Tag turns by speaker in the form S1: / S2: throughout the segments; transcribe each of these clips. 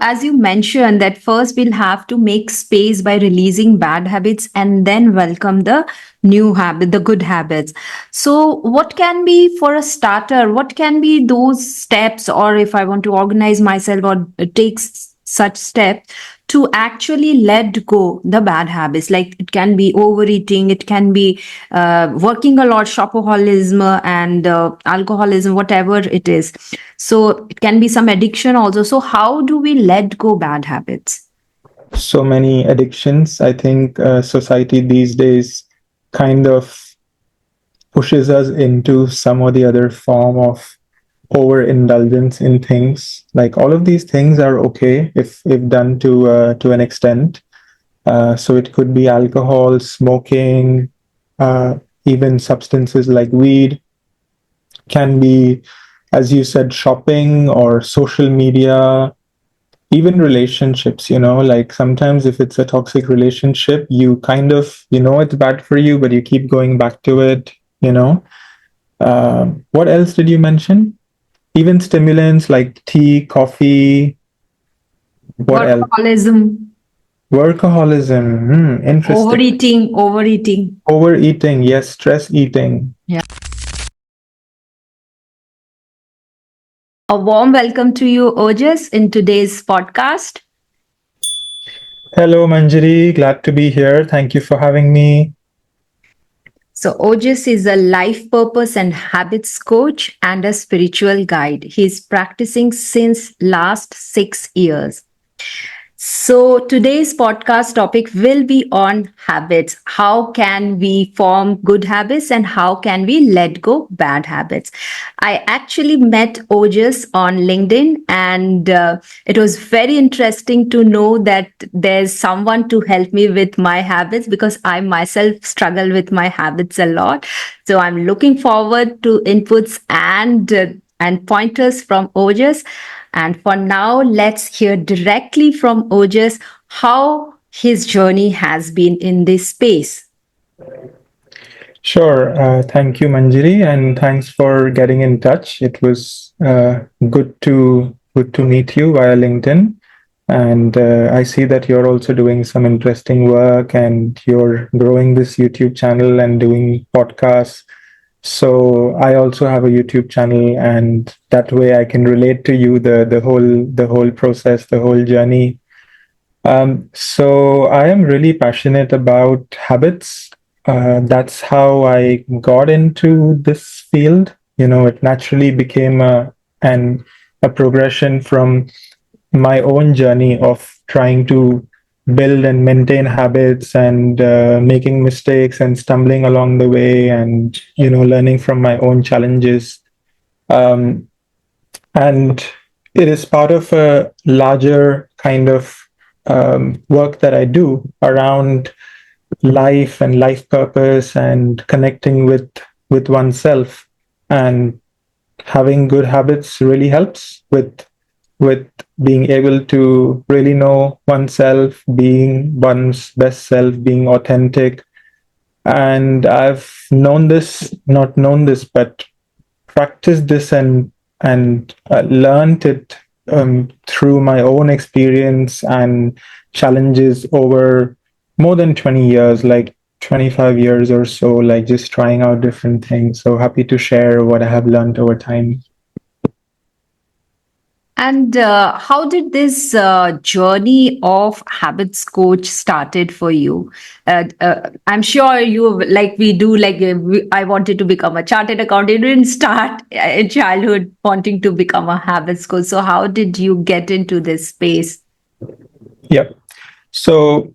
S1: as you mentioned, that first we'll have to make space by releasing bad habits and then welcome the new habit, the good habits. So, what can be for a starter? What can be those steps, or if I want to organize myself or take such step to actually let go the bad habits? Like it can be overeating, it can be working a lot, shopaholism, and alcoholism, whatever it is. So it can be some addiction also. So how do we let go bad habits?
S2: So many addictions. I think society these days kind of pushes us into some or the other form of overindulgence in things. Like all of these things are okay if done to an extent. So it could be alcohol, smoking, uh, even substances like weed, can be, as you said, shopping or social media, even relationships. Like sometimes if it's a toxic relationship, you kind of, it's bad for you, but you keep going back to it, you know. What else did you mention? Even stimulants like tea, coffee, what else?
S1: Workaholism,
S2: Workaholism. Interesting.
S1: overeating.
S2: Overeating, yes, stress eating.
S1: Yeah. A warm welcome to you, Ojas, in today's podcast.
S2: Hello, Manjari. Glad to be here. Thank you for having me.
S1: So, Ojas is a life purpose and habits coach and a spiritual guide. He's practicing since last 6 years. So, today's podcast topic will be on habits. How can we form good habits and how can we let go bad habits? I actually met Ojas on LinkedIn, and it was very interesting to know that there's someone to help me with my habits because I myself struggle with my habits a lot. So, I'm looking forward to inputs and pointers from Ojas. And for now, let's hear directly from Ojas how his journey has been in this space.
S2: Sure. Thank you, Manjari, and thanks for getting in touch. It was good to meet you via LinkedIn. And I see that you're also doing some interesting work, and you're growing this YouTube channel and doing podcasts. So I also have a YouTube channel, and that way I can relate to you the whole process, the whole journey. So I am really passionate about habits. That's how I got into this field. It naturally became a progression from my own journey of trying to build and maintain habits, and making mistakes and stumbling along the way, and learning from my own challenges. Um, and it is part of a larger kind of work that I do around life and life purpose and connecting with oneself. And having good habits really helps with being able to really know oneself, being one's best self, being authentic. And I've not known this, but practiced this and learned it through my own experience and challenges over more than 20 years, like 25 years or so, like just trying out different things. So happy to share what I have learned over time.
S1: And how did this journey of habits coach started for you? I'm sure you like we do. I wanted to become a chartered accountant. You didn't start in childhood wanting to become a habits coach. So how did you get into this space?
S2: Yep. So,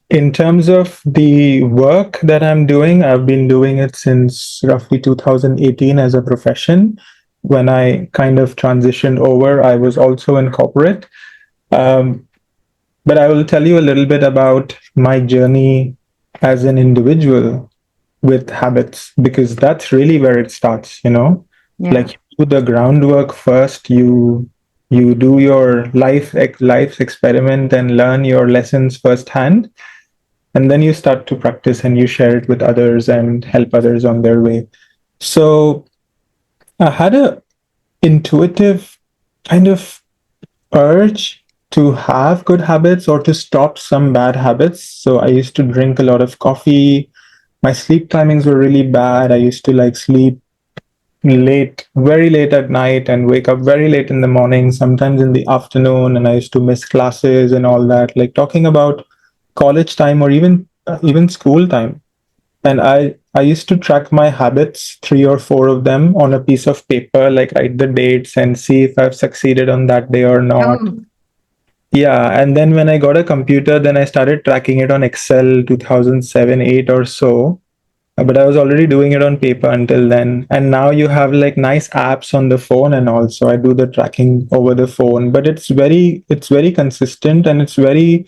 S2: in terms of the work that I'm doing, I've been doing it since roughly 2018 as a profession. When I kind of transitioned over, I was also in corporate. Um, but I will tell you a little bit about my journey as an individual with habits, because that's really where it starts,
S1: Yeah.
S2: like you do the groundwork first. You do your life's experiment and learn your lessons firsthand, and then you start to practice and you share it with others and help others on their way. So I had a intuitive kind of urge to have good habits or to stop some bad habits. So I used to drink a lot of coffee. My sleep timings were really bad. I used to like sleep late, very late at night and wake up very late in the morning, sometimes in the afternoon. And I used to miss classes and all that. Like talking about college time or even school time. And I used to track my habits, 3 or 4 of them, on a piece of paper, like write the dates and see if I've succeeded on that day or not.
S1: Oh,
S2: Yeah, and then when I got a computer, then I started tracking it on Excel 2007, 8 or so. But I was already doing it on paper until then. And now you have like nice apps on the phone, and also I do the tracking over the phone. But it's very consistent, and it's very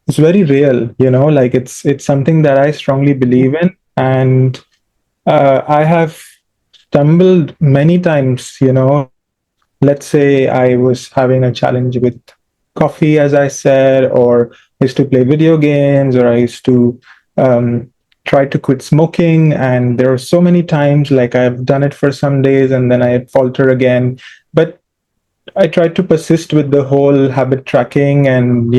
S2: real, like it's something that I strongly believe in. And I have stumbled many times, like let's say I was having a challenge with coffee, as I said, or I used to play video games, or I used to um, try to quit smoking. And there are so many times like I've done it for some days and then I falter again. But I tried to persist with the whole habit tracking and,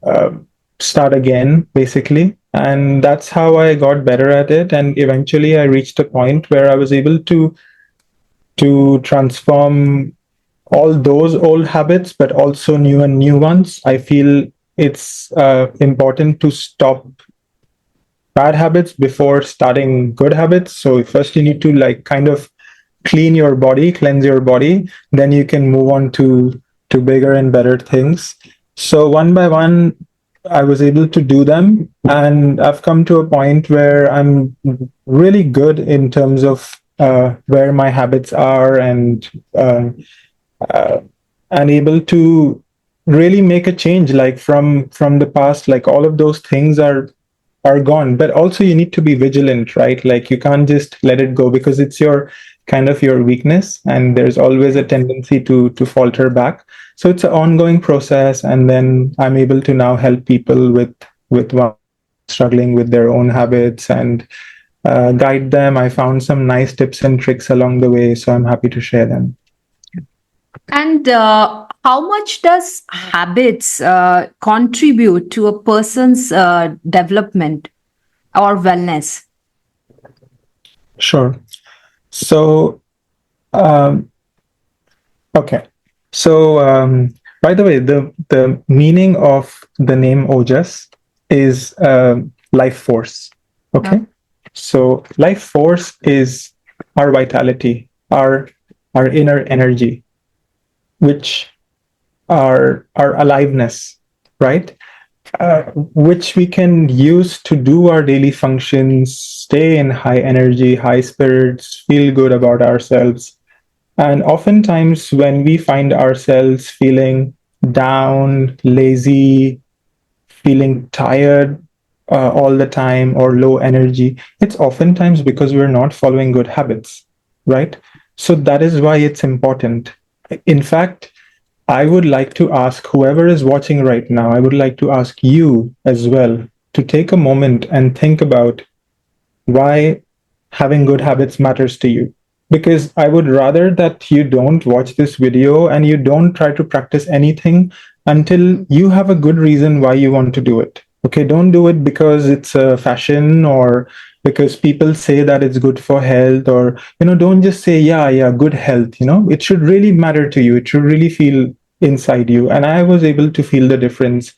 S2: uh, start again, basically. And that's how I got better at it. And eventually I reached a point where I was able to transform all those old habits, but also new and new ones. I feel it's important to stop bad habits before starting good habits. So first you need to like kind of cleanse your body, then you can move on to bigger and better things. So one by one, I was able to do them, and I've come to a point where I'm really good in terms of where my habits are, uh, and able to really make a change, like from the past. Like all of those things are gone, but also you need to be vigilant, right? Like you can't just let it go, because it's your kind of your weakness, and there's always a tendency to falter back. So it's an ongoing process, and then I'm able to now help people with ones who are struggling with their own habits, and guide them. I found some nice tips and tricks along the way, so I'm happy to share them.
S1: and how much does habits contribute to a person's development or wellness?
S2: Sure. So um, okay. So, by the way, the meaning of the name Ojas is life force.
S1: Uh,
S2: Okay. So, life force is our vitality, our inner energy, which our aliveness, right? Which we can use to do our daily functions, stay in high energy, high spirits, feel good about ourselves. And oftentimes, when we find ourselves feeling down, lazy, feeling tired all the time, or low energy, it's oftentimes because we're not following good habits, right? So that is why it's important. In fact, I would like to ask whoever is watching right now, I would like to ask you as well to take a moment and think about why having good habits matters to you. Because I would rather that you don't watch this video and you don't try to practice anything until you have a good reason why you want to do it. Okay, don't do it because it's a fashion, or because people say that it's good for health, or don't just say yeah, yeah, good health. It should really matter to you. It should really feel inside you. And I was able to feel the difference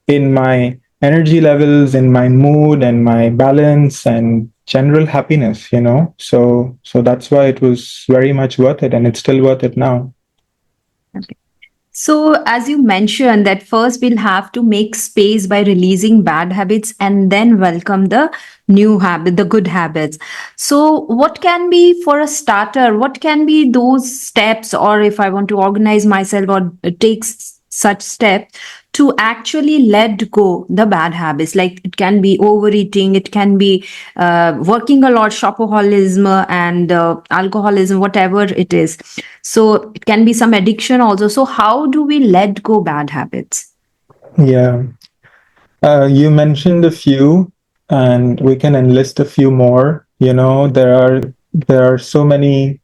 S2: in my energy levels, in my mood, and my balance and general happiness. So that's why it was very much worth it, and it's still worth it now.
S1: So, as you mentioned, that first we'll have to make space by releasing bad habits and then welcome the new habit, the good habits. So, what can be for a starter? What can be those steps, or if I want to organize myself or take such step to actually let go the bad habits? Like it can be overeating, it can be working a lot, shopaholism, and alcoholism, whatever it is. So it can be some addiction also. So how do we let go bad habits?
S2: Yeah. You mentioned a few, and we can enlist a few more. There are so many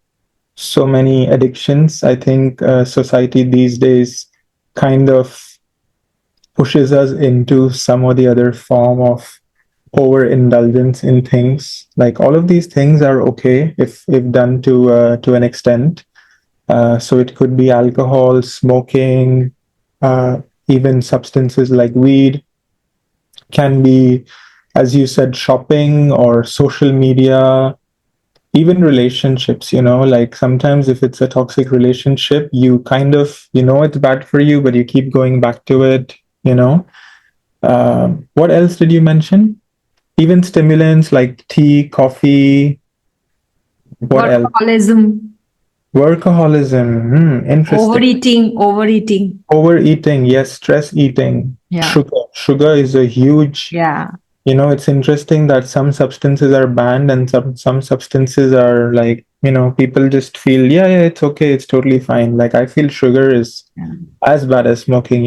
S2: addictions. I think society these days kind of pushes us into some or the other form of overindulgence in things. Like all of these things are okay if done to an extent. So it could be alcohol, smoking, uh, even substances like weed, can be, as you said, shopping or social media, even relationships. Like sometimes if it's a toxic relationship, you kind of, it's bad for you, but you keep going back to it. What else did you mention? Even stimulants like tea, coffee. What else?
S1: Workaholism,
S2: Workaholism. Interesting.
S1: overeating.
S2: Overeating. Yes, stress eating.
S1: Yeah.
S2: Sugar is a huge.
S1: Yeah.
S2: It's interesting that some substances are banned and some substances are like, people just feel, yeah, yeah, it's okay, it's totally fine. Like I feel sugar is
S1: Yeah.
S2: as bad as smoking,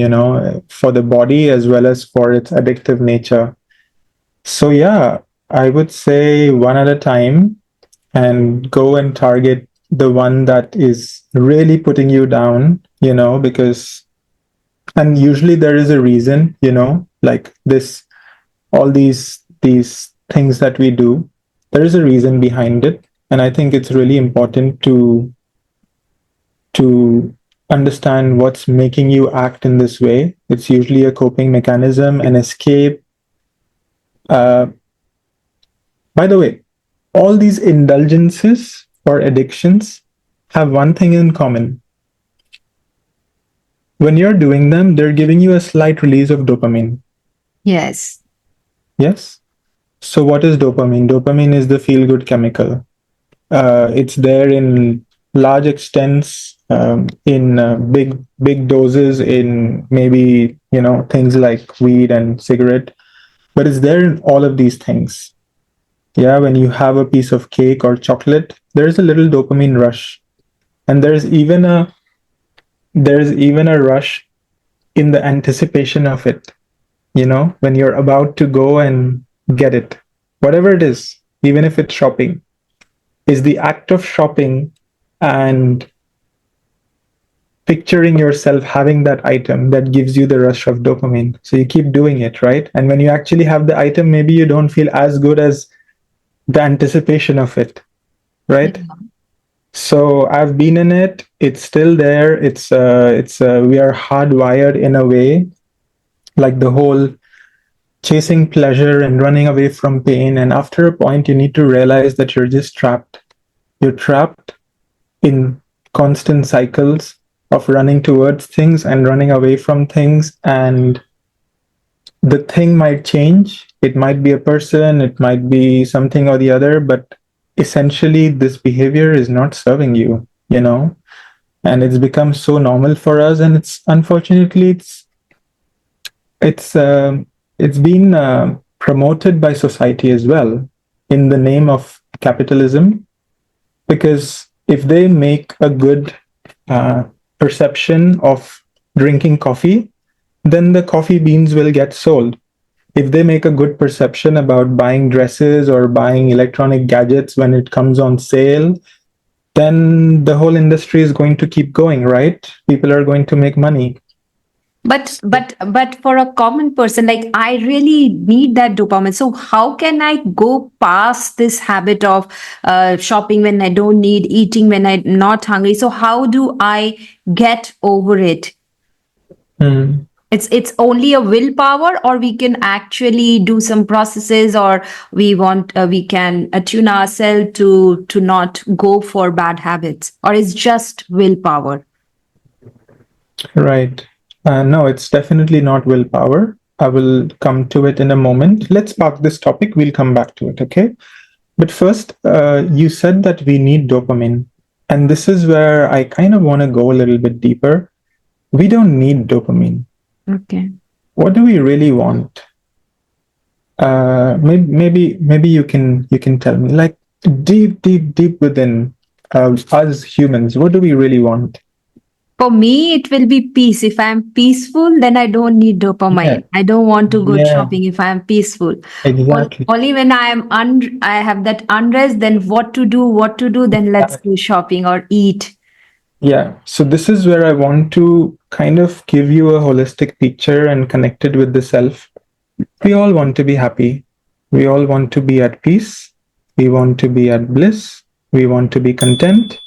S2: for the body as well as for its addictive nature. So yeah, I would say one at a time and go and target the one that is really putting you down, because and usually there is a reason, like this all these things that we do, there is a reason behind it, and I think it's really important to understand what's making you act in this way. It's usually a coping mechanism, an escape. uh, by the way, all these indulgences or addictions have one thing in common. When you're doing them, they're giving you a slight release of dopamine.
S1: Yes.
S2: Yes. So what is dopamine? Dopamine is the feel good chemical. It's there in large extents, in big doses, in maybe things like weed and cigarette, but it's there in all of these things. Yeah, when you have a piece of cake or chocolate, there's a little dopamine rush, and there's even a rush in the anticipation of it. When you're about to go and get it, whatever it is, even if it's shopping, is the act of shopping and picturing yourself having that item that gives you the rush of dopamine. So you keep doing it, right? And when you actually have the item, maybe you don't feel as good as the anticipation of it, right?
S1: Yeah.
S2: So I've been in it. It's still there. We are hardwired in a way, like the whole chasing pleasure and running away from pain. And after a point, you need to realize that you're just trapped. You're trapped in constant cycles of running towards things and running away from things. And the thing might change. It might be a person, it might be something or the other, but essentially, this behavior is not serving you. And it's become so normal for us. And it's unfortunately, it's it's been promoted by society as well in the name of capitalism, because if they make a good uh, perception of drinking coffee, then the coffee beans will get sold. If they make a good perception about buying dresses or buying electronic gadgets when it comes on sale, then the whole industry is going to keep going, right? People are going to make money.
S1: But for a common person, like I really need that dopamine. So how can I go past this habit of shopping when I don't need, eating when I'm not hungry? So how do I get over it?
S2: Hmm.
S1: It's only a willpower, or we can actually do some processes, or we can attune ourselves to not go for bad habits, or it's just willpower.
S2: Right. No, it's definitely not willpower. I will come to it in a moment. Let's park this topic. We'll come back to it, okay? But first, you said that we need dopamine. And this is where I kind of want to go a little bit deeper. We don't need dopamine.
S1: Okay.
S2: What do we really want? Maybe you can tell me, like deep within us humans, what do we really want?
S1: For me, it will be peace. If I'm peaceful, then I don't need
S2: Yeah,
S1: dopamine. I don't want to go
S2: yeah,
S1: shopping if I'm peaceful.
S2: exactly.
S1: Only when I have that unrest, then what to do, then let's go shopping or eat.
S2: Yeah. So this is where I want to kind of give you a holistic picture and connect it with the self. We all want to be happy. We all want to be at peace. We want to be at bliss. We want to be content.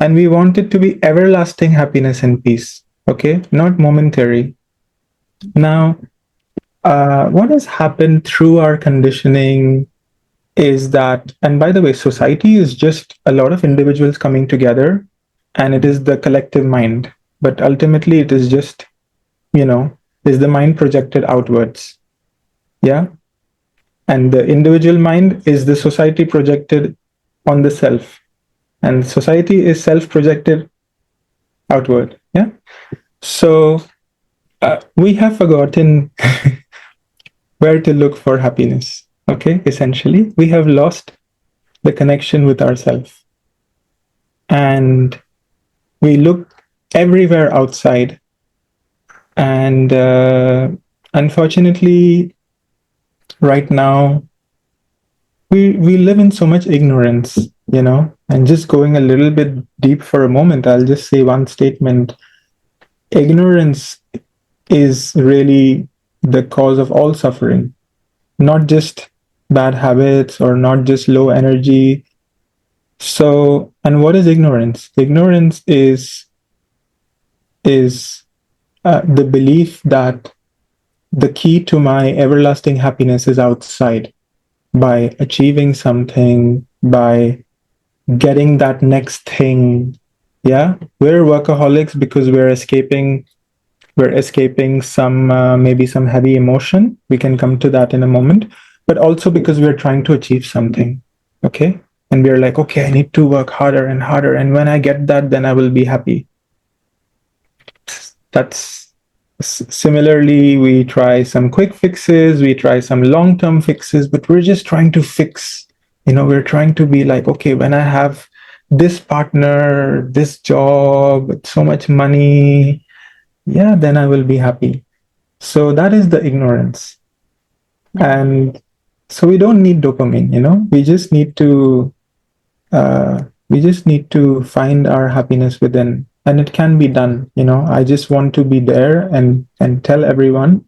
S2: And we want it to be everlasting happiness and peace. Okay. Not momentary. Now, what has happened through our conditioning is that, and by the way, society is just a lot of individuals coming together, and it is the collective mind. But ultimately, it is just, is the mind projected outwards. Yeah. And the individual mind is the society projected on the self. And society is self projected outward. Yeah. So we have forgotten where to look for happiness. Okay. Essentially, we have lost the connection with ourselves. And we look everywhere outside. And unfortunately, right now, we live in so much ignorance, and just going a little bit deep for a moment, I'll just say one statement. Ignorance is really the cause of all suffering, not just bad habits or not just low energy. So, and what is ignorance? Ignorance is the belief that the key to my everlasting happiness is outside, by achieving something, by getting that next thing. Yeah, we're workaholics because we're escaping some maybe some heavy emotion. We can come to that in a moment, but also because we're trying to achieve something. Okay, and we're like, okay, I need to work harder and harder, and when I get that, then I will be happy. That's Similarly, we try some quick fixes, we try some long-term fixes, but we're just trying to fix. We're trying to be like, okay, when I have this partner, this job, so much money, yeah, then I will be happy. So that is the ignorance. And so we don't need dopamine, uh, we just need to find our happiness within, and it can be done. I just want to be there and tell everyone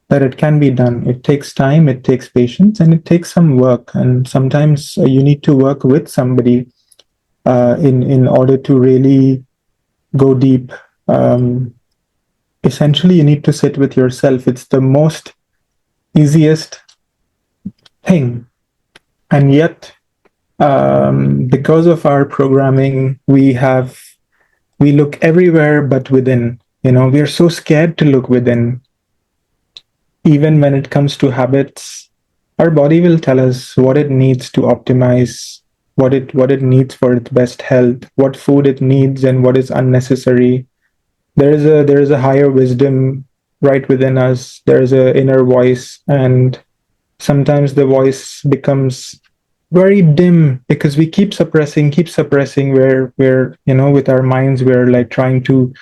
S2: that it can be done. It takes time, it takes patience, and it takes some work. And sometimes you need to work with somebody in order to really go deep. Essentially, you need to sit with yourself. It's the most easiest thing, and yet because of our programming, we look everywhere but within. We are so scared to look within. Even when it comes to habits, our body will tell us what it needs to optimize, what it needs for its best health, what food it needs, and what is unnecessary. There is a higher wisdom right within us. There is an inner voice, and sometimes the voice becomes very dim because we keep suppressing, where with our minds we're like trying to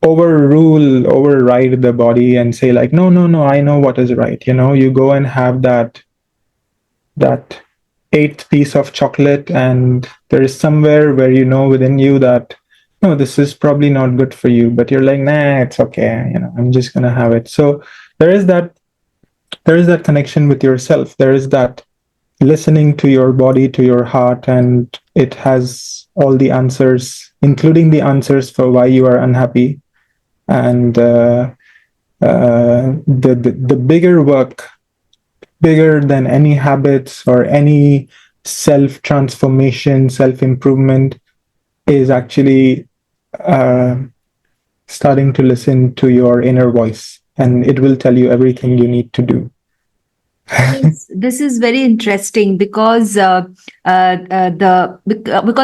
S2: override the body and say like, no, no, no, I know what is right. You go and have that eighth piece of chocolate, and there is somewhere where within you that, no, this is probably not good for you, but you're like, nah, it's okay, I'm just gonna have it. So there is that connection with yourself. There is that listening to your body, to your heart, and it has all the answers, including the answers for why you are unhappy. And the bigger work, bigger than any habits or any self transformation, self improvement, is actually uh, starting to listen to your inner voice, and it will tell you everything you need to do.
S1: This is very interesting because because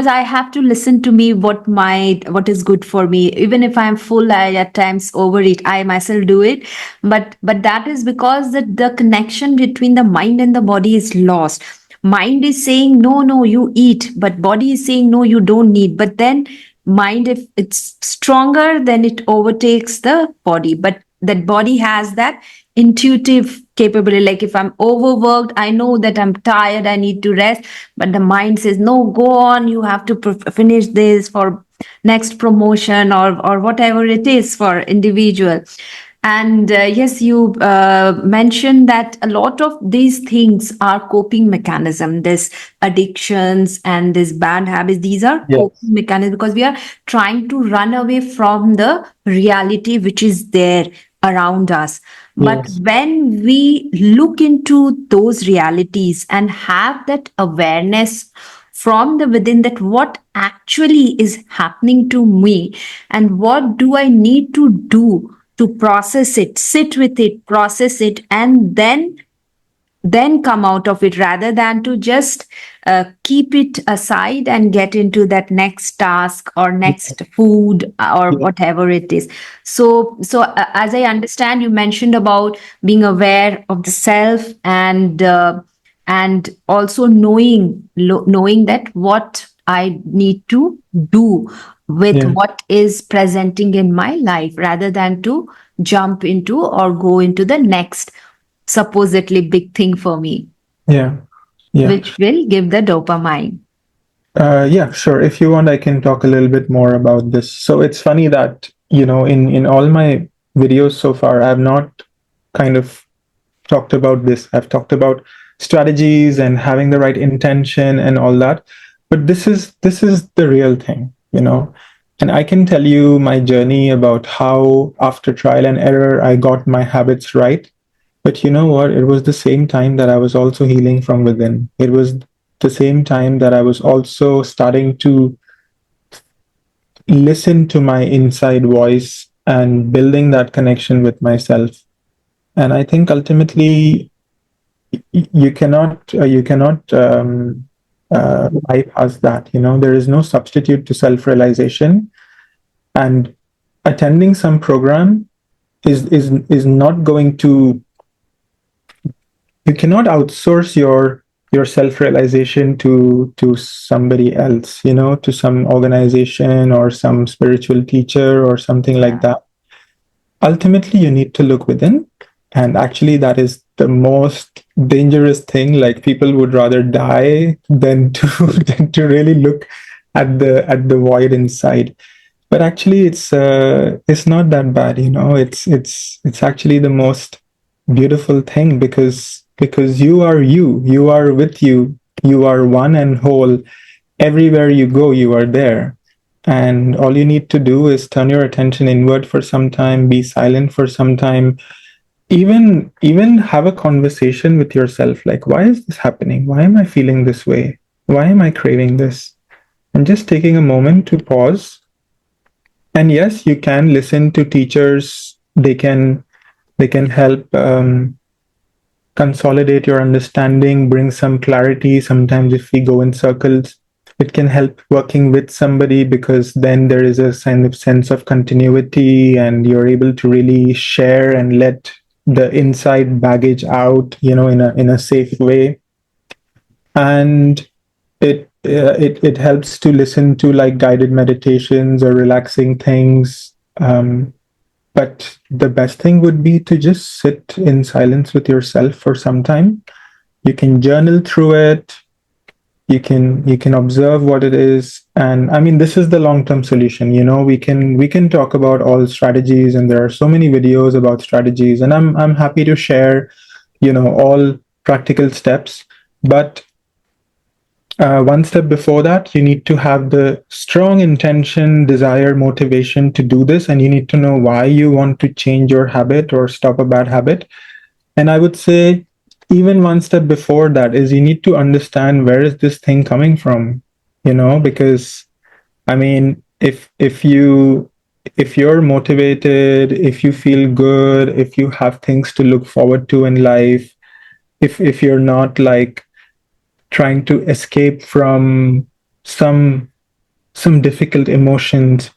S1: I have to listen to me what is good for me. Even if I'm full, I at times overeat. I myself do it, but that is because the connection between the mind and the body is lost. Mind is saying no, no, you eat, but body is saying no, you don't need. But then mind, if it's stronger, then it overtakes the body. But that body has that intuitive capability. Like if I'm overworked, I know that I'm tired, I need to rest, but the mind says no, go on, you have to finish this for next promotion, or whatever it is for individual. And yes, you mentioned that a lot of these things are coping mechanism. This addictions and this bad habits, these are
S2: Yes.
S1: coping mechanisms, because we are trying to run away from the reality which is there around us. But
S2: Yes.
S1: when we look into those realities and have that awareness from the within, that what actually is happening to me and what do I need to do to process it, sit with it, process it, and then come out of it, rather than to just keep it aside and get into that next task or next food or
S2: Yeah.
S1: whatever it is. So as I understand, you mentioned about being aware of the self, and also knowing that what I need to do with
S2: Yeah.
S1: what is presenting in my life, rather than to jump into or go into the next supposedly big thing for me,
S2: Yeah. Yeah.
S1: which will give the dopamine.
S2: Yeah, sure. If you want, I can talk a little bit more about this. So it's funny that, in all my videos so far, I've not kind of talked about this. I've talked about strategies and having the right intention and all that. But this is the real thing. And I can tell you my journey about how after trial and error I got my habits right. But you know what? It was the same time that I was also healing from within. It was the same time that I was also starting to listen to my inside voice and building that connection with myself. And I think ultimately you cannot bypass that. There is no substitute to self-realization, and attending some program is not going to. You cannot outsource your self-realization to somebody else, to some organization or some spiritual teacher or something like
S1: Yeah.
S2: that. Ultimately, you need to look within, and actually that is the most dangerous thing. Like, people would rather die than to than to really look at the void inside. But actually, it's not that bad. It's actually the most beautiful thing, because you are with you are one and whole. Everywhere you go, you are there. And all you need to do is turn your attention inward for some time, be silent for some time, even have a conversation with yourself, like, why is this happening? Why am I feeling this way? Why am I craving this? And just taking a moment to pause. And yes, you can listen to teachers. They can help consolidate your understanding, bring some clarity. Sometimes if we go in circles, it can help working with somebody, because then there is a sense of continuity, and you're able to really share and let the inside baggage out, in a safe way. And it helps to listen to like guided meditations or relaxing things. But the best thing would be to just sit in silence with yourself for some time. You can journal through it. You can observe what it is. And I mean, this is the long term solution. We can talk about all strategies, and there are so many videos about strategies, and I'm happy to share all practical steps. But one step before that, you need to have the strong intention, desire, motivation to do this, and you need to know why you want to change your habit or stop a bad habit. And I would say, even one step before that is, you need to understand, where is this thing coming from? Because I mean, if you're motivated, if you feel good, if you have things to look forward to in life, if you're not like trying to escape from some some difficult emotions,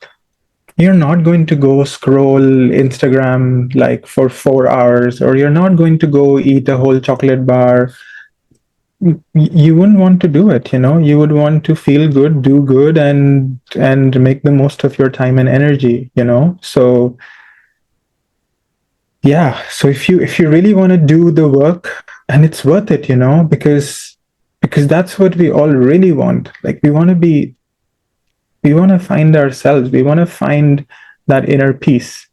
S2: you're not going to go scroll Instagram like for 4 hours, or you're not going to go eat a whole chocolate bar. You wouldn't want to do it. You would want to feel good, do good, and make the most of your time and energy. So yeah, so if you really want to do the work, and it's worth it, because that's what we all really want. Like, We want to find ourselves. We want to find that inner peace.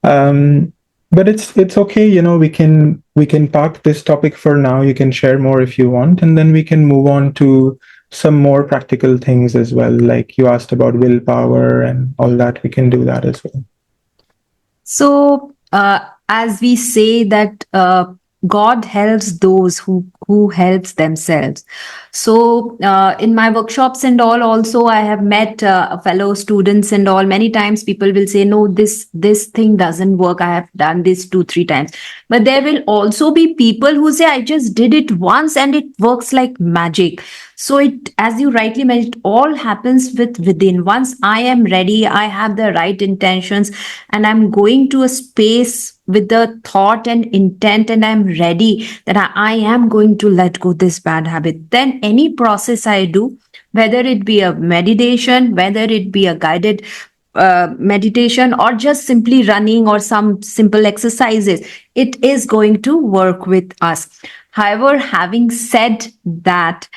S2: Um, but it's okay, we can park this topic for now. You can share more if you want, and then we can move on to some more practical things as well. Like you asked about willpower and all that. We can do that as well.
S1: So, as we say that God helps those who helps themselves. So, in my workshops and all, also I have met fellow students and all. Many times, people will say, "No, this thing doesn't work. I have done this 2 3 times." But there will also be people who say, "I just did it once and it works like magic." So it, as you rightly mentioned, all happens within. Once I am ready, I have the right intentions, and I'm going to a space with the thought and intent, and I'm ready that I am going to let go this bad habit. Then any process I do, whether it be a meditation, whether it be a guided meditation, or just simply running or some simple exercises, it is going to work with us. However, having said that,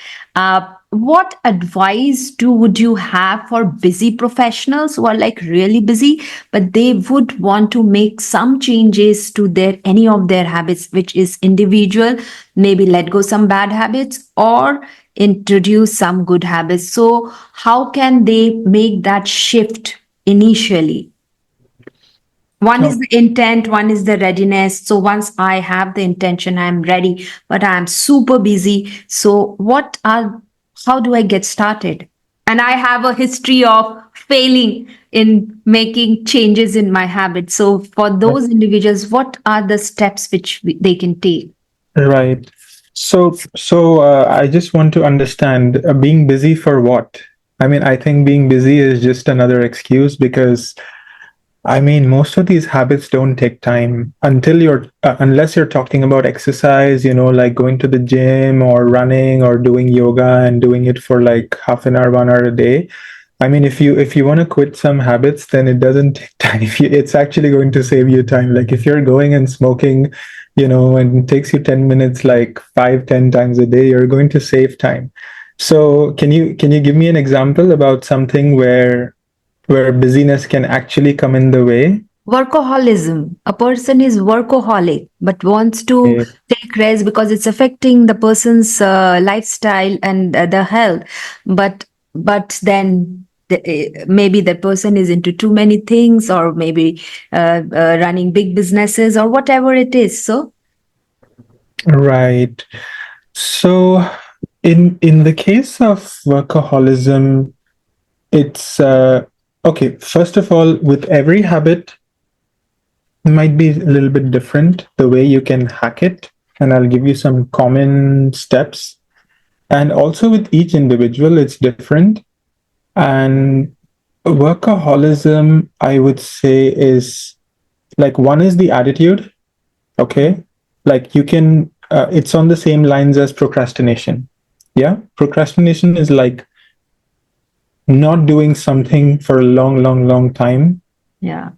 S1: what advice would you have for busy professionals who are like really busy, but they would want to make some changes to their any of their habits, which is individual, maybe let go some bad habits or introduce some good habits. So how can they make that shift initially? One is
S2: Oh,
S1: the intent, one is the readiness. So once I have the intention, I'm ready, but I'm super busy. So how do I get started? And I have a history of failing in making changes in my habits. So for those individuals, what are the steps which they can take?
S2: right. So I just want to understand, being busy for what? I mean, I think being busy is just another excuse because I mean, most of these habits don't take time unless you're talking about exercise, like going to the gym or running or doing yoga and doing it for like half an hour, 1 hour a day. I mean, if you want to quit some habits, then it doesn't take time. It's actually going to save you time. Like if you're going and smoking, and it takes you 10 minutes, like 5, 10 times a day, you're going to save time. So can you give me an example about something where busyness can actually come in the way?
S1: Workaholism. A person is workaholic but wants to
S2: Eh,
S1: take rest because it's affecting the person's lifestyle and the health. But then maybe the person is into too many things, or maybe running big businesses or whatever it is. So
S2: Right. So in the case of workaholism, it's okay. First of all, with every habit, it might be a little bit different the way you can hack it, and I'll give you some common steps. And also with each individual, it's different. And workaholism, I would say, is like one is the attitude. Okay, like you can it's on the same lines as procrastination. Yeah, procrastination is like not doing something for a long, long, long time,
S1: yeah,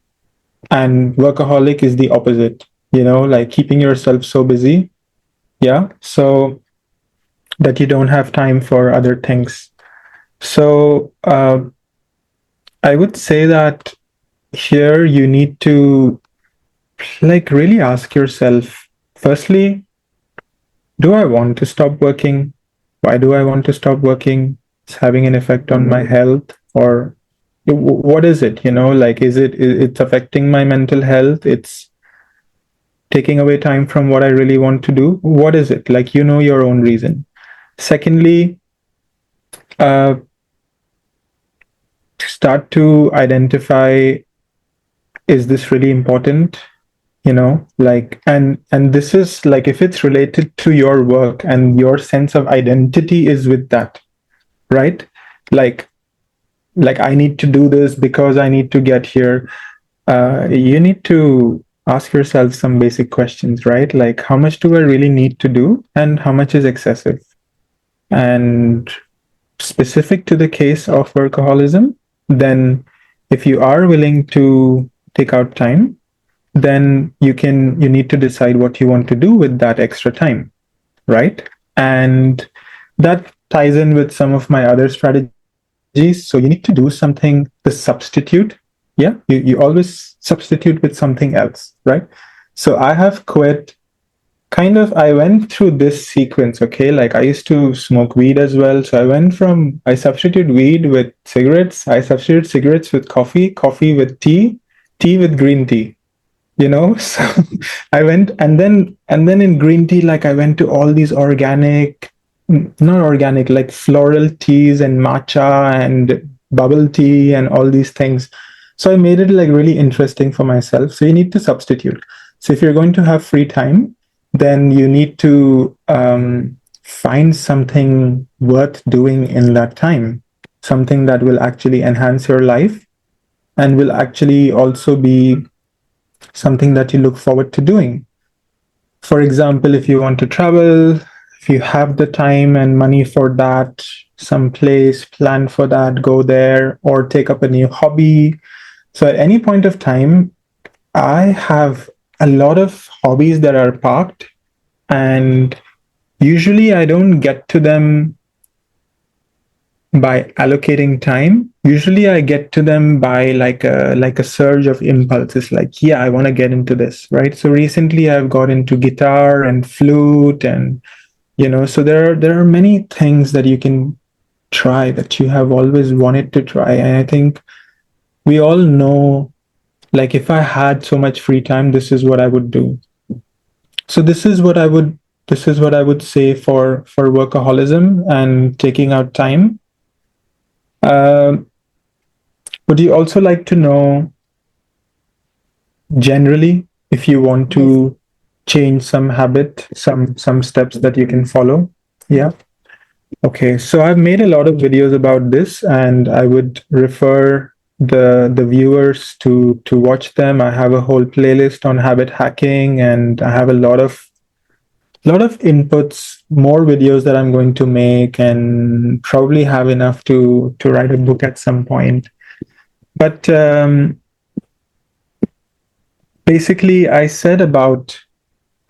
S2: and workaholic is the opposite, like keeping yourself so busy, yeah, so that you don't have time for other things. So I would say that here you need to like really ask yourself, firstly, do I want to stop working? Why do I want to stop working? It's having an effect on my health, or what is it? Like, it's affecting my mental health? It's taking away time from what I really want to do? What is it? Like, your own reason. Secondly, uh, start to identify, is this really important? Like, and this is like, if it's related to your work and your sense of identity is with that, right? like like I need to do this because I need to get here. You need to ask yourself some basic questions, right? Like, how much do I really need to do and how much is excessive? And specific to the case of workaholism, then if you are willing to take out time, then you need to decide what you want to do with that extra time, right? And that ties in with some of my other strategies strategies. So you need to do something to substitute. Yeah, you always substitute with something else, right? So I have quit kind of, I went through this sequence, okay? Like I used to smoke weed as well. So I substituted weed with cigarettes, I substituted cigarettes with coffee, coffee with tea, tea with green tea, you know? So I went, and then in green tea, like I went to all these organic, not organic, like floral teas and matcha and bubble tea and all these things. So I made it like really interesting for myself. So you need to substitute. So if you're going to have free time, then you need to find something worth doing in that time, something that will actually enhance your life and will actually also be something that you look forward to doing. For example, if you want to travel, if you have the time and money for that, some place, plan for that, go there, or take up a new hobby. So at any point of time, I have a lot of hobbies that are parked, and usually I don't get to them by allocating time. Usually I get to them by like a surge of impulses, like, yeah, I want to get into this, right? So recently I've got into guitar and flute, and so there are many things that you can try that you have always wanted to try. And I think we all know, like, if I had so much free time, this is what I would do. So this is what I would say for workaholism and taking out time. Um, would you also like to know generally if you want
S1: Yes.
S2: to change some habit, some steps that you can follow? Yeah. Okay, so I've made a lot of videos about this, and I would refer the viewers to watch them. I have a whole playlist on habit hacking, and I have a lot of inputs, more videos that I'm going to make, and probably have enough to write a book at some point. But basically, I said about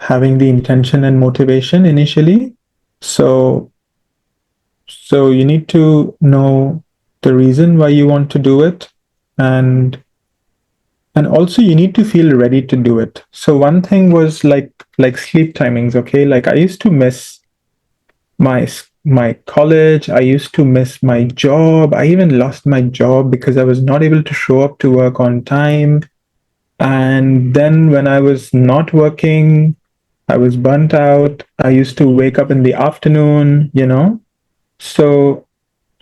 S2: having the intention and motivation initially. So So you need to know the reason why you want to do it, and also you need to feel ready to do it. So one thing was like sleep timings, okay? Like I used to miss my college, I used to miss my job. I even lost my job because I was not able to show up to work on time. And then when I was not working, I was burnt out. I used to wake up in the afternoon. So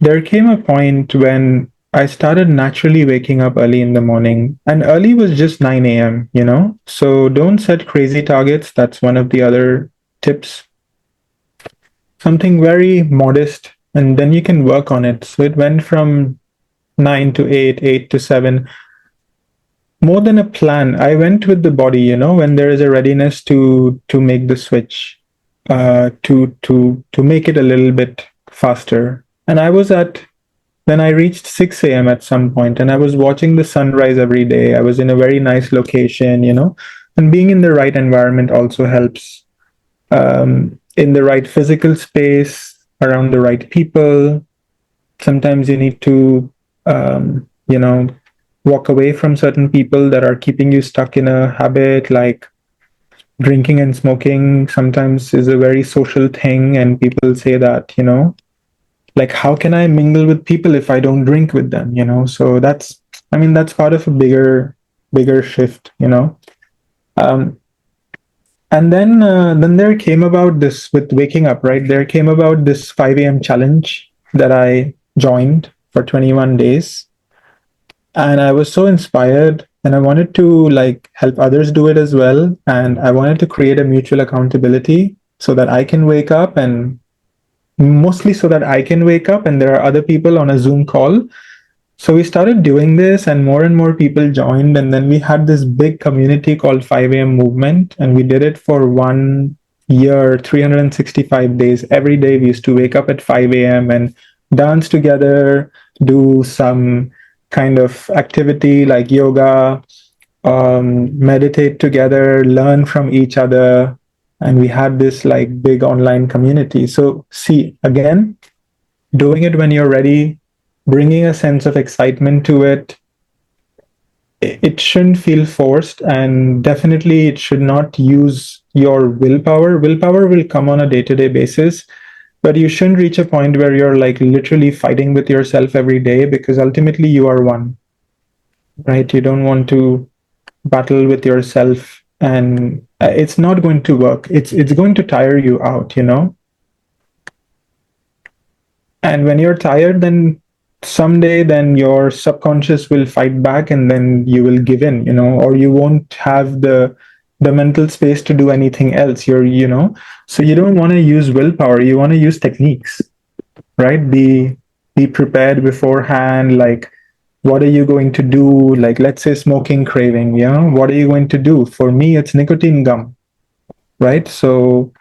S2: there came a point when I started naturally waking up early in the morning, and early was just 9 a.m. So don't set crazy targets. That's one of the other tips. Something very modest, and then you can work on it. So it went from 9 to 8, 8 to 7. More than a plan, I went with the body, when there is a readiness to make the switch, to make it a little bit faster. And then I reached 6 a.m. at some point, and I was watching the sunrise every day. I was in a very nice location, and being in the right environment also helps. In the right physical space, around the right people. Sometimes you need to, walk away from certain people that are keeping you stuck in a habit, like drinking and smoking sometimes is a very social thing, and people say that, like, how can I mingle with people if I don't drink with them? So that's part of a bigger shift. Um, and then there came about this with waking up, right? There came about this 5 a.m. challenge that I joined for 21 days. And I was so inspired, and I wanted to like help others do it as well. And I wanted to create a mutual accountability so that I can wake up, and mostly so that I can wake up and there are other people on a Zoom call. So we started doing this, and more people joined. And then we had this big community called 5 a.m. movement. And we did it for 1 year, 365 days. Every day we used to wake up at 5 a.m. and dance together, do some kind of activity like yoga, meditate together, learn from each other. And we had this like big online community. So, see, again, doing it when you're ready, bringing a sense of excitement to it. It shouldn't feel forced, and definitely it should not use your willpower. Willpower will come on a day-to-day basis, but you shouldn't reach a point where you're like literally fighting with yourself every day, because ultimately you are one, right? You don't want to battle with yourself, and it's not going to work. It's going to tire you out, you know. And when you're tired, then someday then your subconscious will fight back, and then you will give in, you know, or you won't have the mental space to do anything else. You're, you know, so you don't want to use willpower, you want to use techniques, right? Be prepared beforehand, like what are you going to do? Like, let's say smoking craving, you know, what are you going to do? For me, it's nicotine gum, right? So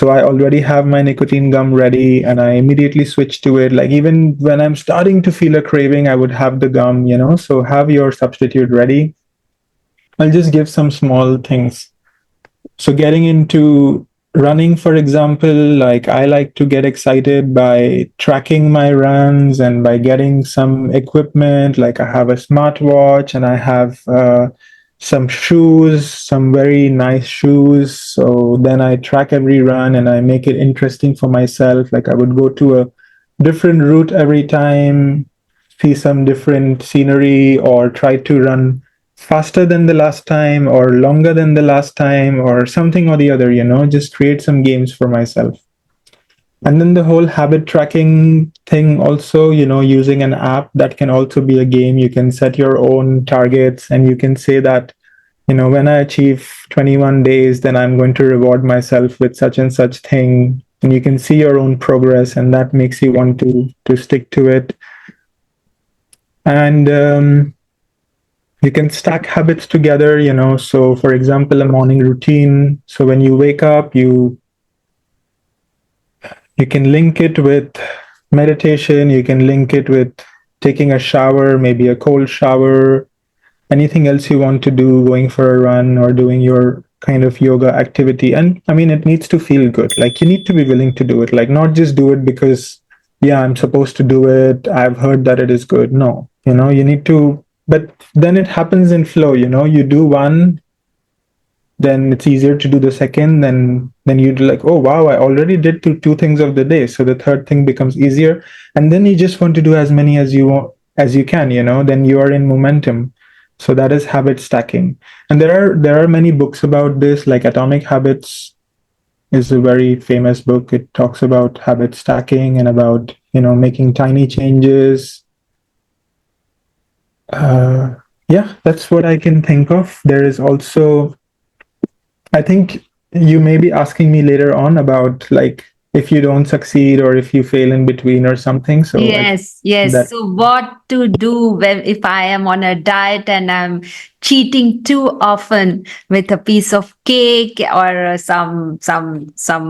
S2: I already have my nicotine gum ready, and I immediately switch to it. Like, even when I'm starting to feel a craving, I would have the gum, you know. So have your substitute ready. I'll just give some small things. So getting into running, for example, like I like to get excited by tracking my runs and by getting some equipment. Like I have a smartwatch, and I have some shoes, some very nice shoes. So then I track every run and I make it interesting for myself. Like I would go to a different route every time, see some different scenery, or try to run faster than the last time or longer than the last time or something or the other, you know, just create some games for myself. And then the whole habit tracking thing, also, you know, using an app, that can also be a game. You can set your own targets, and you can say that, you know, when I achieve 21 days, then I'm going to reward myself with such and such thing. And you can see your own progress, and that makes you want to stick to it. And you can stack habits together, you know. So for example, a morning routine. So when you wake up, you can link it with meditation, you can link it with taking a shower, maybe a cold shower, anything else you want to do, going for a run or doing your kind of yoga activity. And I mean, it needs to feel good. Like you need to be willing to do it, like not just do it because, yeah, I'm supposed to do it, I've heard that it is good. No, you know, you need to, but then it happens in flow, you know, you do one, then it's easier to do the second, then you'd like, oh wow, I already did two things of the day, so the third thing becomes easier. And then you just want to do as many as you want, as you can, you know, then you are in momentum. So that is habit stacking. And there are many books about this, like Atomic Habits is a very famous book. It talks about habit stacking and about, you know, making tiny changes. uh yeah, that's what I can think of. There is also, I think you may be asking me later on about like if you don't succeed or if you fail in between or something. So I
S1: Yes, yes.
S2: that
S1: So what to do when if I am on a diet and I'm cheating too often with a piece of cake or some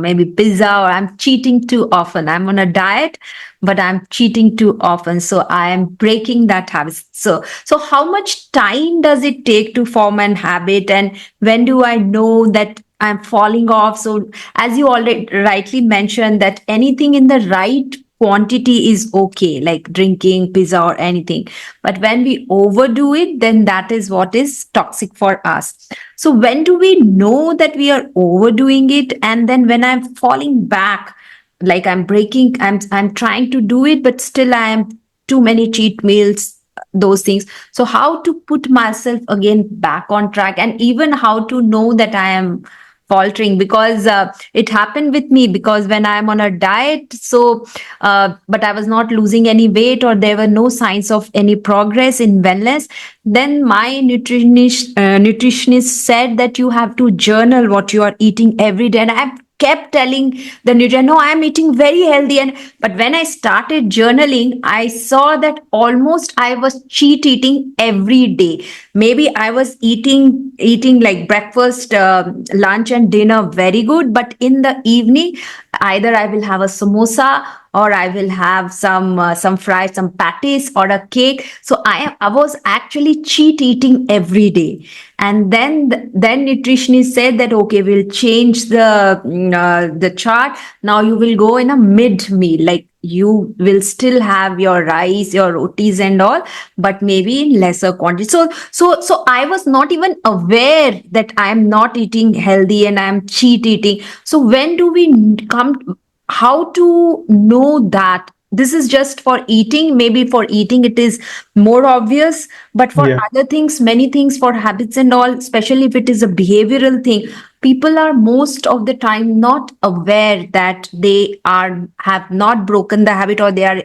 S1: maybe pizza, or I'm cheating too often. I'm on a diet, but I'm cheating too often. So I am breaking that habit. So how much time does it take to form an habit, and when do I know that I'm falling off? So as you already rightly mentioned, that anything in the right quantity is okay, like drinking pizza or anything, but when we overdo it, then that is what is toxic for us. So when do we know that we are overdoing it, and then when I'm falling back, like I'm trying to do it, but still I am too many cheat meals, those things. So how to put myself again back on track, and even how to know that I am faltering, because it happened with me, because when I'm on a diet, so but I was not losing any weight, or there were no signs of any progress in wellness, then my nutritionist said that you have to journal what you are eating every day, and I kept telling the nutrition, no, I'm eating very healthy. And but when I started journaling, I saw that almost I was cheat eating every day. Maybe I was eating like breakfast, lunch and dinner very good, but in the evening either I will have a samosa, or I will have some fries, some patties, or a cake. So I was actually cheat eating every day. And then nutritionist said that okay, we'll change the chart. Now you will go in a mid meal, like you will still have your rice, your rotis and all, but maybe in lesser quantity. So I was not even aware that I am not eating healthy and I am cheat eating. So when do we come, how to know that this is just for eating? Maybe for eating it is more obvious, but for
S2: Yeah.
S1: other things, many things, for habits and all, especially if it is a behavioral thing, people are most of the time not aware that they are have not broken the habit, or they are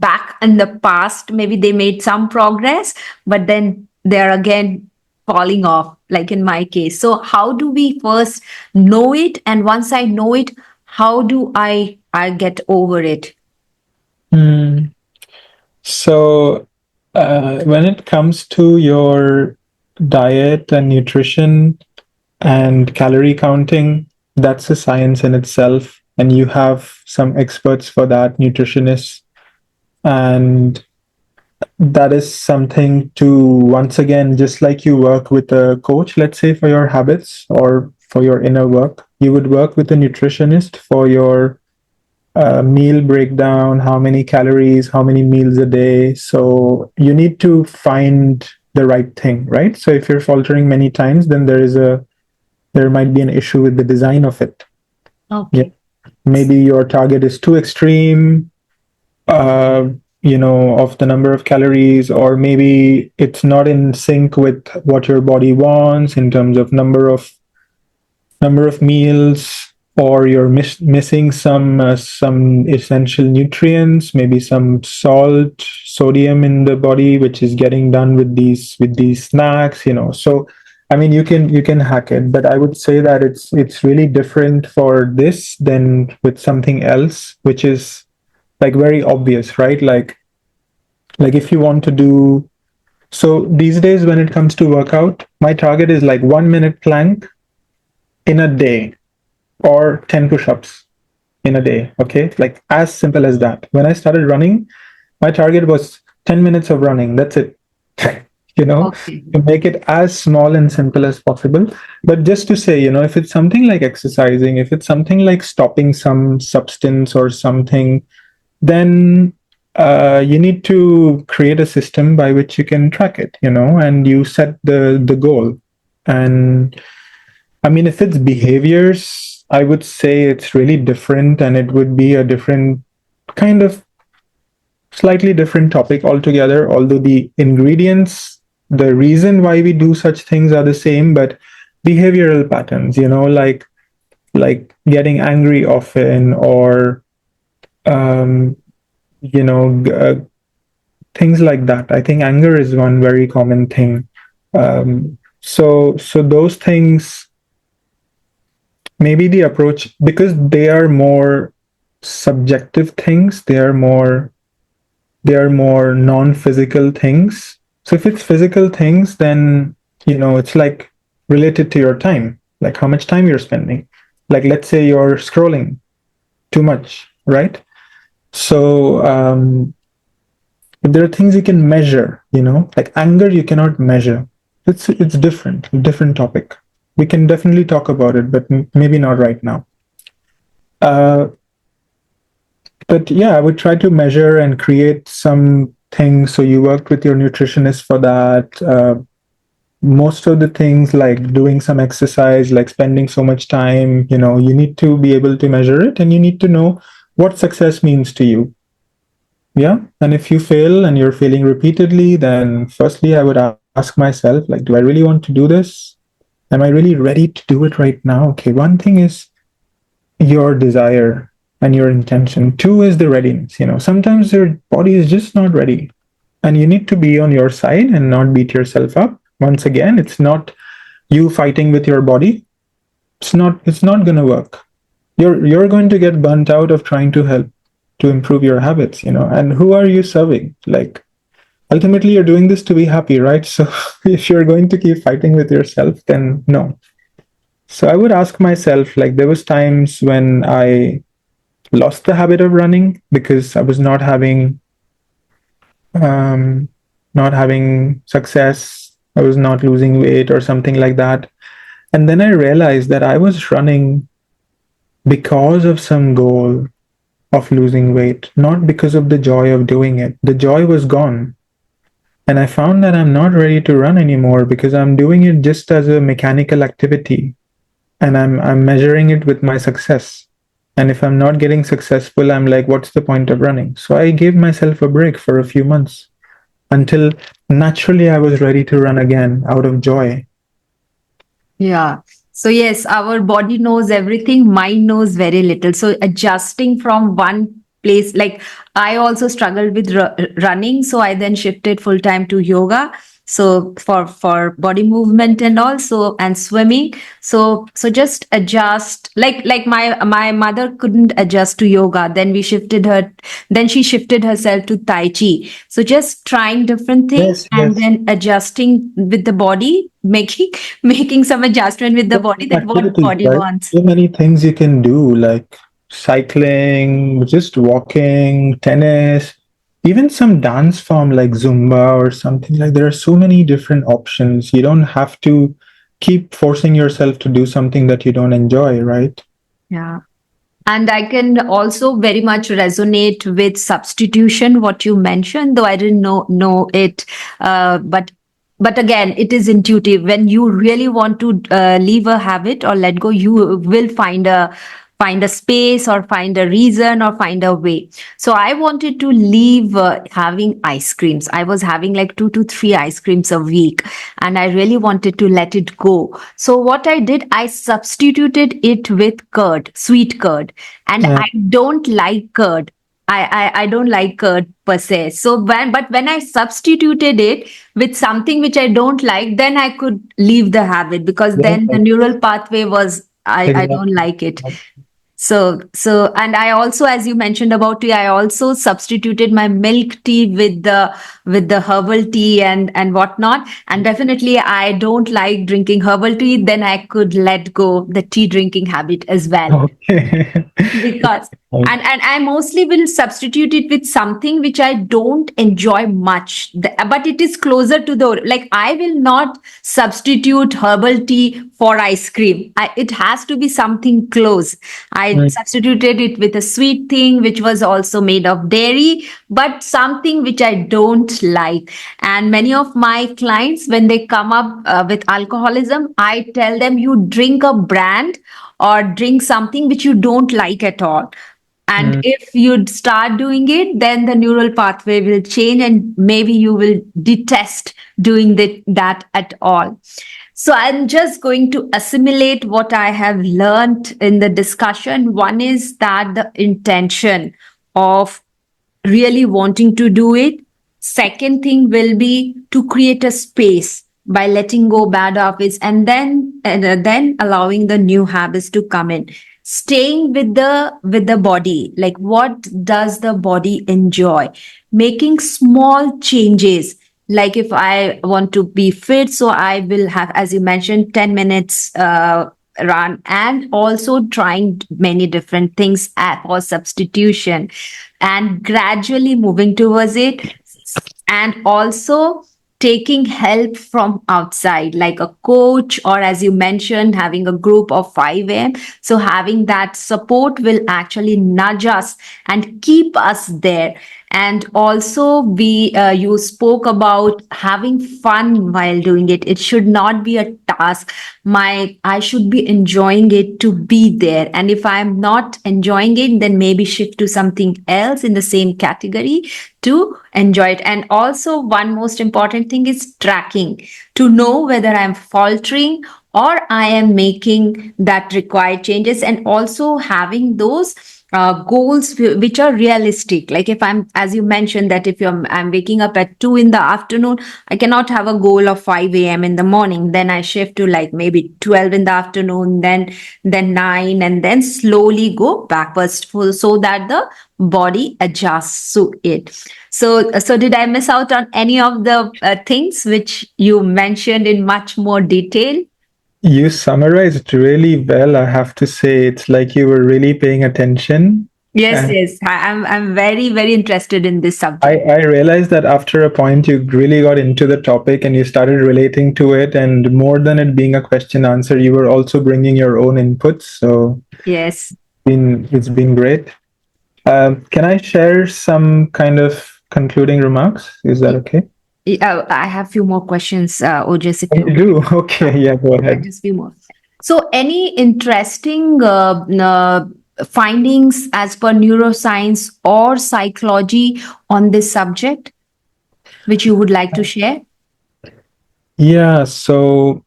S1: back in the past. Maybe they made some progress, but then they're again falling off, like in my case. So how do we first know it, and once I know it, how do I get over it?
S2: Mm. So, when it comes to your diet and nutrition and calorie counting, that's a science in itself. And you have some experts for that, nutritionists. And that is something to, once again, just like you work with a coach, let's say for your habits or for your inner work, you would work with a nutritionist for your meal breakdown, how many calories, how many meals a day. So you need to find the right thing, right? So if you're faltering many times, then there might be an issue with the design of it. Yeah.
S1: Okay.
S2: Maybe your target is too extreme, uh, of the number of calories, or maybe it's not in sync with what your body wants in terms of number of meals, or you're missing some essential nutrients, maybe some salt, sodium in the body, which is getting done with these snacks. So I mean, you can hack it, but I would say that it's really different for this than with something else, which is like very obvious, right? Like if you want to do, so these days when it comes to workout, my target is like 1 minute plank in a day, or 10 push-ups in a day. Okay, like as simple as that. When I started running, my target was 10 minutes of running. That's it. you know
S1: Okay.
S2: to make it as small and simple as possible. But just to say, if it's something like exercising, if it's something like stopping some substance or something, then you need to create a system by which you can track it, and you set the goal. And I mean, if it's behaviors, I would say it's really different, and it would be a different kind of slightly different topic altogether, although the ingredients, the reason why we do such things are the same, but behavioral patterns, like getting angry often, or um, you know, things like that. I think anger is one very common thing. So those things, maybe the approach, because they are more subjective things, they are more non-physical things. So if it's physical things, then it's like related to your time, like how much time you're spending. Like let's say you're scrolling too much, right? So there are things you can measure, like anger you cannot measure. It's different topic. We can definitely talk about it, but maybe not right now. Uh, but yeah, I would try to measure and create some things. So you worked with your nutritionist for that. Most of the things like doing some exercise, like spending so much time, you need to be able to measure it, and you need to know what success means to you. Yeah. And if you fail and you're failing repeatedly, then firstly, I would ask myself, like, do I really want to do this? Am I really ready to do it right now? Okay. One thing is your desire and your intention. Two is the readiness. Sometimes your body is just not ready, and you need to be on your side and not beat yourself up. Once again, it's not you fighting with your body. It's not going to work. You're going to get burnt out of trying to help to improve your habits, and who are you serving? Like ultimately you're doing this to be happy, right? So if you're going to keep fighting with yourself, then no. So I would ask myself, like there was times when I lost the habit of running because I was um not having success. I was not losing weight or something like that. And then I realized that I was running because of some goal, of losing weight, not because of the joy of doing it. The joy was gone. And I found that I'm not ready to run anymore because I'm doing it just as a mechanical activity, and I'm measuring it with my success. And if I'm not getting successful, I'm like, what's the point of running? So I gave myself a break for a few months until naturally I was ready to run again out of joy.
S1: Yeah. So yes, our body knows everything, mind knows very little. So adjusting from one place, like I also struggled with running, so I then shifted full time to yoga. So for body movement and also and swimming. So just adjust. Like my mother couldn't adjust to yoga. Then we shifted her. Then she shifted herself to Tai Chi. So just trying different things
S2: Yes,
S1: and
S2: yes.
S1: then adjusting with the body, making making some adjustment with the
S2: So
S1: body
S2: many
S1: that what
S2: activities,
S1: body
S2: right?
S1: wants.
S2: So many things you can do, like cycling, just walking, tennis, even some dance form like Zumba or something like. There are so many different options. You don't have to keep forcing yourself to do something that you don't enjoy, right?
S1: Yeah. And I can also very much resonate with substitution, what you mentioned, though I didn't know it. But again, it is intuitive. When you really want to leave a habit or let go, you will find a space or find a reason or find a way. So I wanted to leave having ice creams. I was having like 2 to 3 ice creams a week, and I really wanted to let it go. So what I did, I substituted it with curd, sweet curd, and
S2: Uh,
S1: I don't like curd. I don't like curd per se. So when I substituted it with something which I don't like, then I could leave the habit, because then the
S2: yeah,
S1: neural pathway was I don't
S2: exactly.
S1: like it. So and I also, as you mentioned about tea, I also substituted my milk tea with the herbal tea and whatnot. And definitely I don't like drinking herbal tea. Then I could let go the tea drinking habit as well,
S2: Okay.
S1: because and I mostly will substitute it with something which I don't enjoy much. But it is closer to the, like I will not substitute herbal tea for ice cream. It has to be something close. I
S2: Mm,
S1: substituted it with a sweet thing which was also made of dairy, but something which I don't like. And many of my clients, when they come up with alcoholism, I tell them, you drink a brand or drink something which you don't like at all. And
S2: mm.
S1: if you start doing it, then the neural pathway will change and maybe you will detest doing that at all. So I'm just going to assimilate what I have learned in the discussion. One is that the intention of really wanting to do it. Second thing will be to create a space by letting go bad habits, and then allowing the new habits to come in. Staying with the body, like what does the body enjoy? Making small changes. Like if I want to be fit, so I will have, as you mentioned, 10 minutes run, and also trying many different things for substitution and gradually moving towards it, and also taking help from outside like a coach, or as you mentioned, having a group of 5 a.m. So having that support will actually nudge us and keep us there. And also we you spoke about having fun while doing it. It should not be a task. I should be enjoying it to be there, and if I'm not enjoying it, then maybe shift to something else in the same category to enjoy it. And also one most important thing is tracking, to know whether I'm faltering or I am making that required changes, and also having those goals which are realistic. Like if I'm, as you mentioned, that if I'm waking up at 2 in the afternoon, I cannot have a goal of 5 a.m. in the morning. Then I shift to like maybe 12 in the afternoon, then 9, and then slowly go backwards so that the body adjusts to it. So did I miss out on any of the things which you mentioned in much more detail?
S2: You summarized really well, I have to say. It's like you were really paying attention.
S1: Yes,
S2: And
S1: yes. I'm very, very interested in this subject.
S2: I realized that after a point, you really got into the topic and you started relating to it. And more than it being a question answer, you were also bringing your own inputs. So
S1: Yes.
S2: it's been great. Can I share some kind of concluding remarks? Is that okay?
S1: I have few more questions, Ojas, if
S2: Oh,
S1: you
S2: you do? Okay, yeah, go
S1: yeah,
S2: ahead.
S1: just few more. So, any interesting findings as per neuroscience or psychology on this subject, which you would like to share?
S2: Yeah, so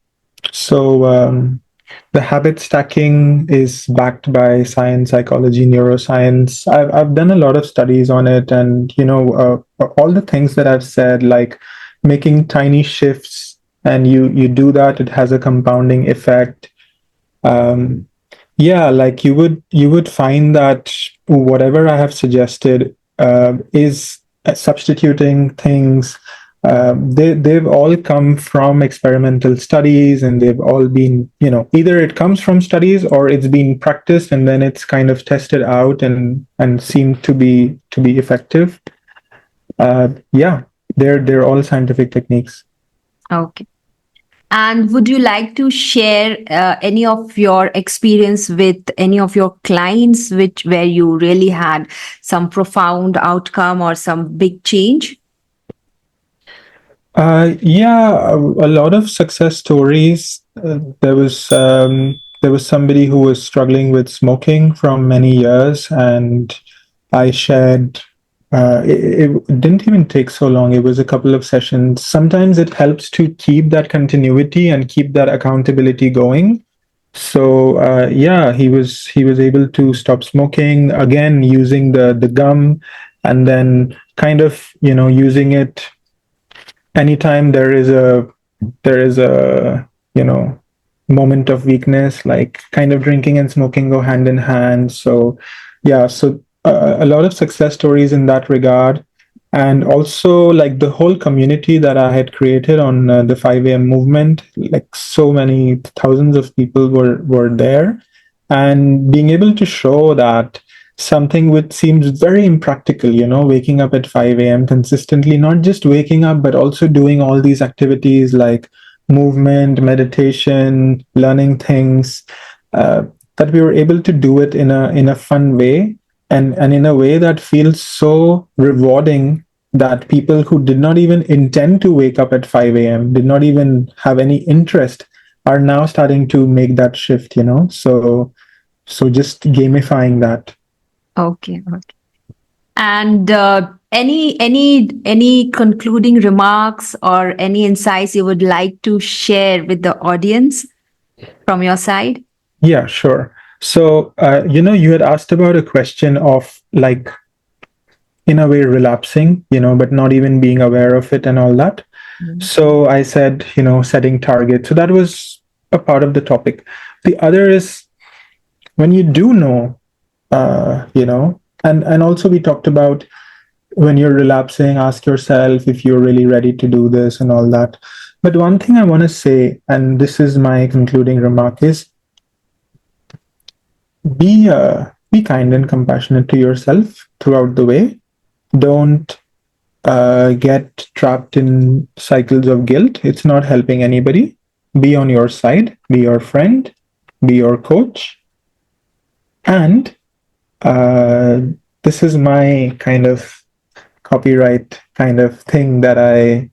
S2: the habit stacking is backed by science, psychology, neuroscience. I've done a lot of studies on it, and all the things that I've said, like making tiny shifts, and you do that, it has a compounding effect. Um, yeah, like you would find that whatever I have suggested is substituting things. They've all come from experimental studies, and they've all been, either it comes from studies or it's been practiced and then it's kind of tested out and seemed to be effective. Yeah, they're all scientific techniques.
S1: Okay. And would you like to share any of your experience with any of your clients, which where you really had some profound outcome or some big change?
S2: Yeah, a lot of success stories. There was somebody who was struggling with smoking from many years, and I shared. It didn't even take so long. It was a couple of sessions. Sometimes it helps to keep that continuity and keep that accountability going. So yeah, he was able to stop smoking again using the gum, and then kind of using it anytime there is a moment of weakness, like kind of drinking and smoking go hand in hand. So yeah, so a lot of success stories in that regard. And also like the whole community that I had created on the 5 a.m. movement, like so many thousands of people were there, and being able to show that something which seems very impractical, waking up at 5 a.m. consistently, not just waking up, but also doing all these activities like movement, meditation, learning things, uh, that we were able to do it in a fun way, and in a way that feels so rewarding, that people who did not even intend to wake up at 5 a.m., did not even have any interest, are now starting to make that shift. So just gamifying that.
S1: Okay. Okay. And any concluding remarks or any insights you would like to share with the audience from your side?
S2: Yeah, sure. So, you had asked about a question of like, in a way, relapsing, but not even being aware of it and all that.
S1: Mm.
S2: So I said, setting targets. So that was a part of the topic. The other is when you do know, and also we talked about when you're relapsing, ask yourself if you're really ready to do this and all that. But one thing I want to say, and this is my concluding remark, is be kind and compassionate to yourself throughout the way. Don't get trapped in cycles of guilt. It's not helping anybody. Be on your side, be your friend, be your coach. And uh, this is my kind of copyright kind of thing that I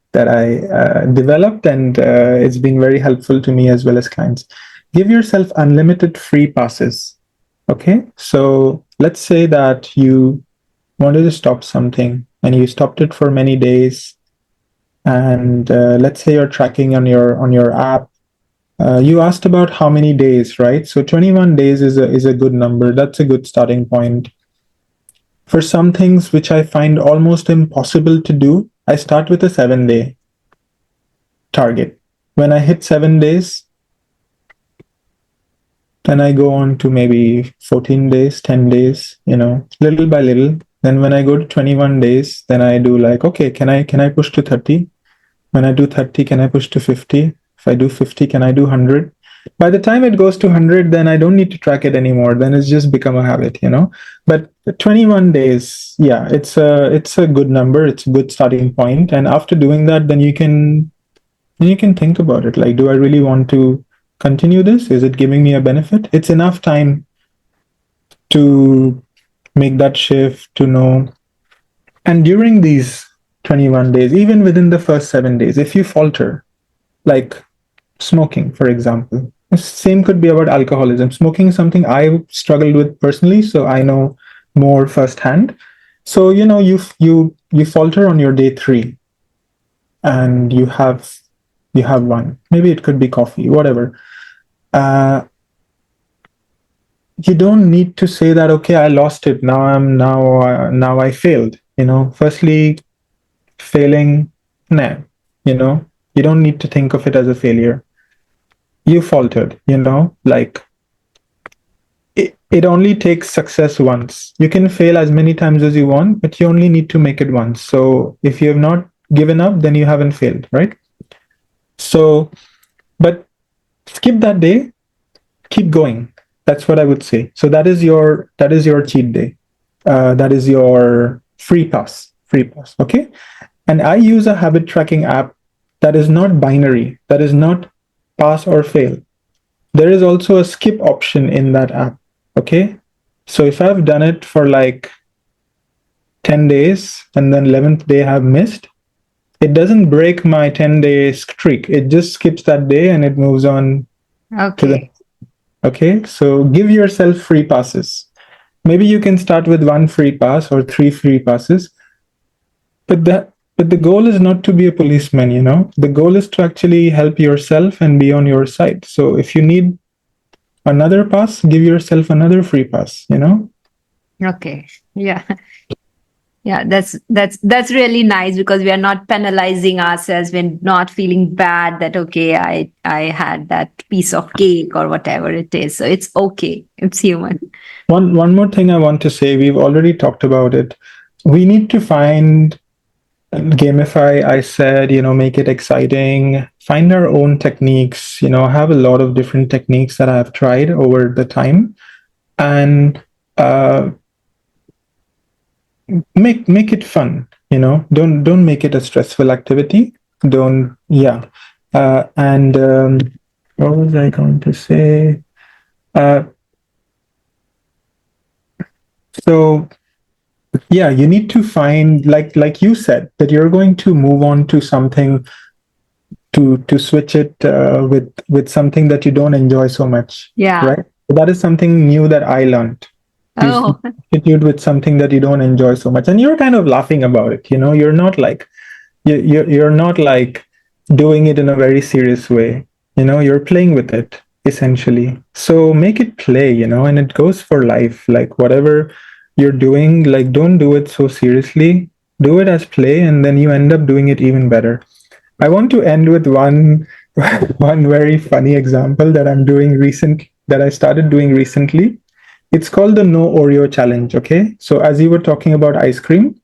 S2: developed, and it's been very helpful to me as well as clients. Give yourself unlimited free passes. Okay, so let's say that you wanted to stop something and you stopped it for many days, and let's say you're tracking on your app. You asked about how many days, right? So 21 days is a good number. That's a good starting point. For some things which I find almost impossible to do, I start with a 7 day target. When I hit 7 days, then I go on to maybe 14 days, 10 days, little by little. Then when I go to 21 days, then I do like, okay, can I push to 30? When I do 30, can I push to 50? If I do 50, can I do 100? By the time it goes to 100, then I don't need to track it anymore. Then it's just become a habit. But 21 days, yeah, it's a good number. It's a good starting point. And after doing that, then you can think about it. Like, do I really want to continue this? Is it giving me a benefit? It's enough time to make that shift to know. And during these 21 days, even within the first 7 days, if you falter, like smoking, for example, same could be about alcoholism. Smoking is something I struggled with personally, so I know more firsthand. So you falter on your day 3, and you have one. Maybe it could be coffee, whatever. Uh, you don't need to say that, okay, I lost it. Now I failed. Firstly, failing, nah. You don't need to think of it as a failure. You faltered. Like it only takes success once. You can fail as many times as you want, but you only need to make it once. So if you have not given up, then you haven't failed, right? So, but skip that day, keep going. That's what I would say. So that is your cheat day. That is your free pass. Free pass. Okay. And I use a habit tracking app that is not binary. That is not pass or fail. There is also a skip option in that app. Okay. So if I've done it for like 10 days and then 11th day I've missed, it doesn't break my 10-day streak. It just skips that day and it moves on to the.
S1: Okay.
S2: Okay. So give yourself free passes. Maybe you can start with one free pass or 3 free passes, but the goal is not to be a policeman. The goal is to actually help yourself and be on your side. So if you need another pass, give yourself another free pass.
S1: Okay. Yeah. Yeah, that's really nice because we are not penalizing ourselves. We're not feeling bad that okay, I had that piece of cake or whatever it is. So it's okay. It's human.
S2: One more thing I want to say, we've already talked about it. We need to find gamify, I said, make it exciting, find our own techniques. I have a lot of different techniques that I've tried over the time, and uh, make it fun. Don't make it a stressful activity. Don't, yeah. And what was I going to say? Uh, so yeah, you need to find, like you said, that you're going to move on to something, to switch it with something that you don't enjoy so much,
S1: Yeah.
S2: right? That is something new that I learned. You
S1: Oh,
S2: substitute with something that you don't enjoy so much, and you're kind of laughing about it. You're not like you're not like doing it in a very serious way. You're playing with it essentially. So make it play, and it goes for life. Like whatever you're doing, like don't do it so seriously. Do it as play, and then you end up doing it even better. I want to end with one one very funny example that I started doing recently. It's called the No Oreo challenge. Okay, so as you were talking about ice cream,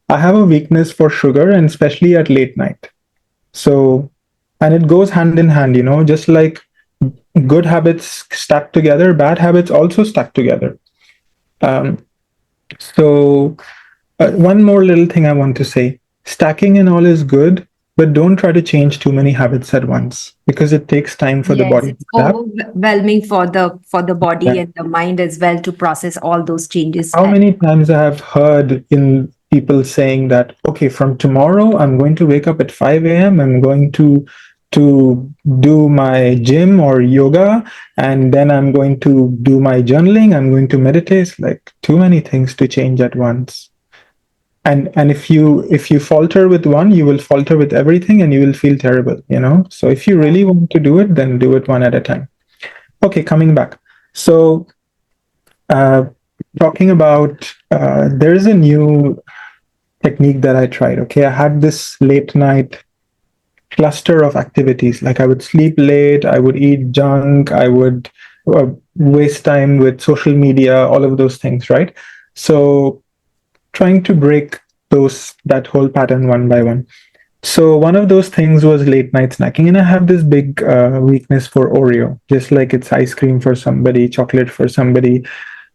S2: I have a weakness for sugar, and especially at late night. So, and it goes hand in hand, just like good habits stack together, bad habits also stack together. Um, so, one more little thing I want to say, stacking and all is good, but don't try to change too many habits at once because it takes time for the
S1: yes,
S2: body
S1: it's
S2: to adapt.
S1: overwhelming for the body
S2: Yeah.
S1: and the mind as well to process all those changes.
S2: How many times I have heard in people saying that, okay, from tomorrow I'm going to wake up at 5 a.m. I'm going to do my gym or yoga, and then I'm going to do my journaling, I'm going to meditate. Like too many things to change at once. And if you falter with one, you will falter with everything and you will feel terrible. So if you really want to do it, then do it one at a time. Okay, coming back. So uh, talking about there is a new technique that I tried. Okay, I had this late night cluster of activities. Like I would sleep late, I would eat junk, I would waste time with social media, all of those things, right? So trying to break that whole pattern one by one. So one of those things was late night snacking, and I have this big weakness for Oreo, just like it's ice cream for somebody, chocolate for somebody.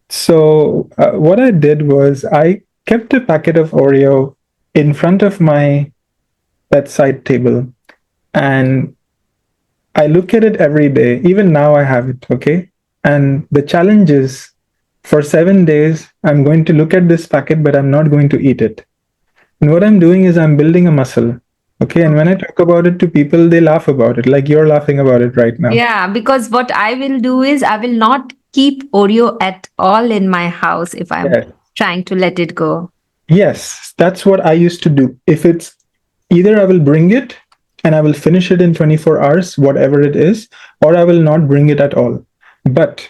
S2: So what I did was I kept a packet of Oreo in front of my bedside table, and I look at it every day. Even now, I have it. Okay, and the challenge is For 7 days, I'm going to look at this packet, but I'm not going to eat it. And what I'm doing is I'm building a muscle. Okay. And when I talk about it to people, they laugh about it, like you're laughing about it right now.
S1: Yeah, because what I will do is I will not keep Oreo at all in my house if I'm
S2: Yes.
S1: trying to let it go.
S2: Yes. That's what I used to do. If it's either I will bring it and I will finish it in 24 hours, whatever it is, or I will not bring it at all. But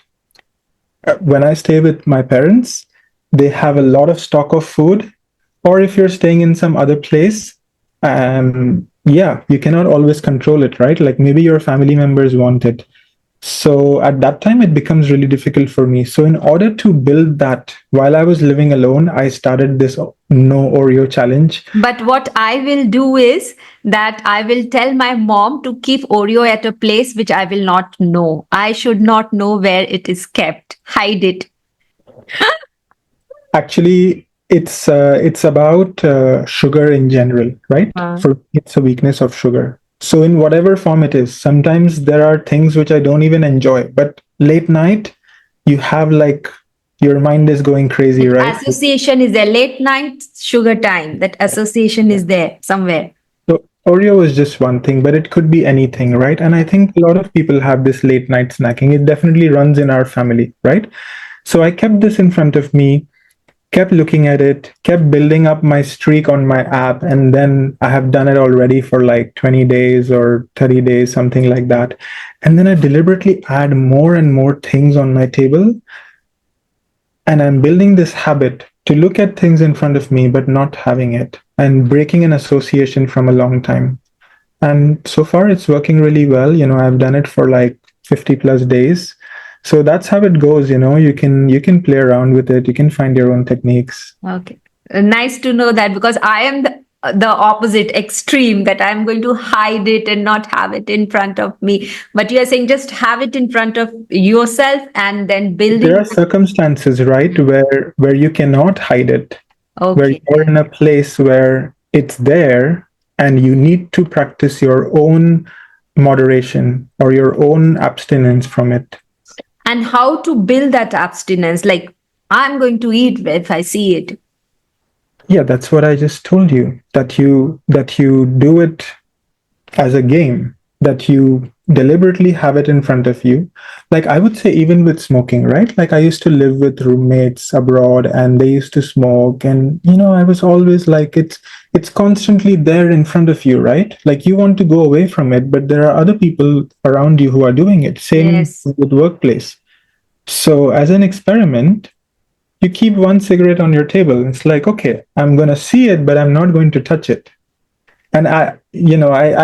S2: when I stay with my parents, they have a lot of stock of food. Or if you're staying in some other place, yeah, you cannot always control it, right? Like maybe your family members want it. So at that time, it becomes really difficult for me. So in order to build that, while I was living alone, I started this no Oreo challenge.
S1: But what I will do is that I will tell my mom to keep Oreo at a place which I will not know. I should not know where it is kept. Hide it.
S2: Actually, it's about sugar in general, right?
S1: Uh,
S2: For it's a weakness of sugar. So in whatever form it is, sometimes there are things which I don't even enjoy, but late night you have like your mind is going crazy,
S1: that
S2: right?
S1: association is there. Late night sugar time. That association is there somewhere.
S2: So Oreo is just one thing, but it could be anything, right? And I think a lot of people have this late night snacking. It definitely runs in our family, right? So I kept this in front of me, kept looking at it, kept building up my streak on my app. And then I have done it already for like 20 days or 30 days, something like that. And then I deliberately add more and more things on my table. And I'm building this habit to look at things in front of me, but not having it and breaking an association from a long time. And so far, it's working really well. I've done it for like 50 plus days. So that's how it goes. You can play around with it. You can find your own techniques.
S1: Okay. Nice to know that because I am the opposite extreme that I'm going to hide it and not have it in front of me. But you are saying just have it in front of yourself and then
S2: There
S1: building.
S2: are circumstances, right, where you cannot hide it, where
S1: Okay.
S2: you're in a place where it's there and you need to practice your own moderation or your own abstinence from it.
S1: And how to build that abstinence? Like, I'm going to eat if I see it.
S2: Yeah, that's what I just told you, that you do it as a game, that you deliberately have it in front of you. Like I would say, even with smoking, right? Like I used to live with roommates abroad and they used to smoke. And, I was always like, it's constantly there in front of you, right? Like you want to go away from it, but there are other people around you who are doing it. Same
S1: Yes.
S2: with workplace. So as an experiment, you keep one cigarette on your table. It's like, okay, I'm going to see it, but I'm not going to touch it. And I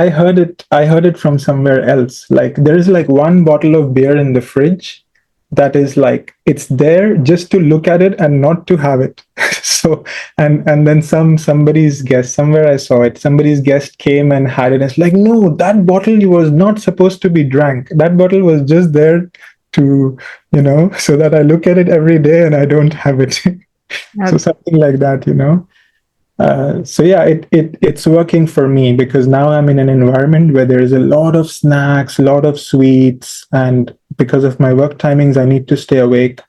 S2: heard it from somewhere else. Like there is like one bottle of beer in the fridge that is like it's there just to look at it and not to have it. So and then somebody's guest, somewhere I saw it, somebody's guest came and had it. And it's like, no, that bottle was not supposed to be drank. That bottle was just there to, so that I look at it every day and I don't have it. So
S1: Okay.
S2: something like that. So yeah, it's working for me because now I'm in an environment where there is a lot of snacks, a lot of sweets, and because of my work timings, I need to stay awake.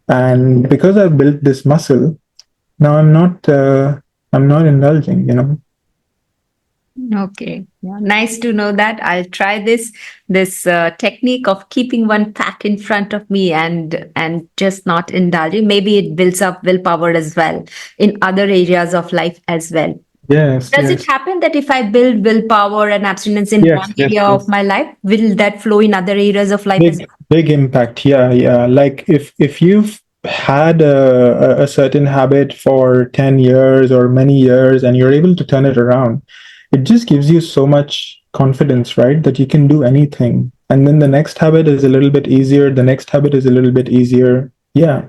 S2: And because I've built this muscle, now I'm not indulging.
S1: Okay. Yeah. Nice to know that. I'll try this technique of keeping one pack in front of me and just not indulging. Maybe it builds up willpower as well in other areas of life as well.
S2: Yes,
S1: Does it
S2: yes,
S1: happen that if I build willpower and abstinence in
S2: yes,
S1: one
S2: yes,
S1: area of
S2: yes.
S1: my life, will that flow in other areas of life as
S2: Big big impact. Yeah, yeah. Like if you've had a certain habit for 10 years or many years and you're able to turn it around, it just gives you so much confidence, right? That you can do anything. And then the next habit is a little bit easier. The next habit is a little bit easier. Yeah.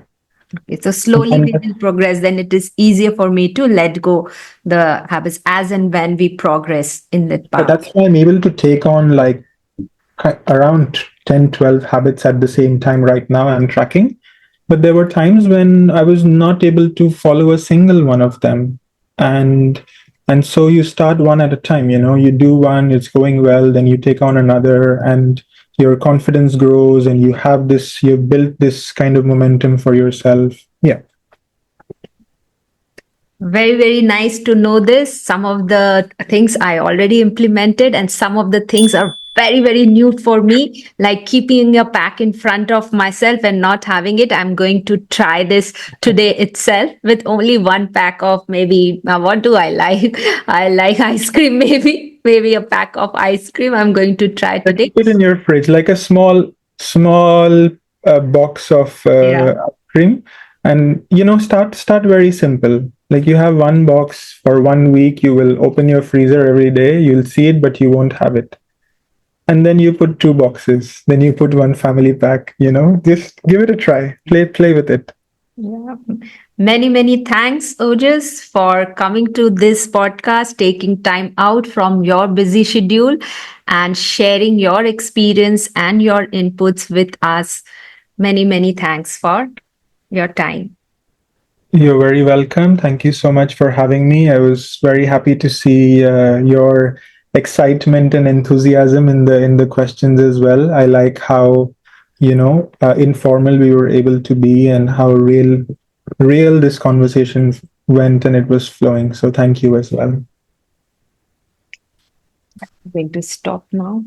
S1: well? So slowly
S2: And
S1: we will progress. Then it is easier for me to let go the habits as and when we progress in that path.
S2: that's why I'm able to take on like around 10, 12 habits at the same time right now. I'm tracking. But there were times when I was not able to follow a single one of them. And and so you start one at a time, you do one, it's going well, then you take on another, and your confidence grows, and you've built this kind of momentum for yourself. Yeah.
S1: Very, very nice to know this. Some of the things I already implemented, and some of the things are very, very new for me, like keeping a pack in front of myself and not having it. I'm going to try this today itself with only one pack of maybe, what do I like? I like ice cream, maybe a pack of ice cream. I'm going to try
S2: Like,
S1: today.
S2: keep it in your fridge, like a small box of
S1: Yeah.
S2: ice cream, and start very simple. Like, you have one box for 1 week. You will open your freezer every day. You'll see it, but you won't have it. And then you put two boxes. Then you put one family pack. Just give it a try. Play with it.
S1: Yeah. Many, many thanks, Ojas, for coming to this podcast, taking time out from your busy schedule and sharing your experience and your inputs with us. Many, many thanks for your time.
S2: You're very welcome. Thank you so much for having me. I was very happy to see your excitement and enthusiasm in the questions as well. I like how informal we were able to be, and how real this conversation went, and it was flowing. So thank you as well.
S1: I'm going to stop now.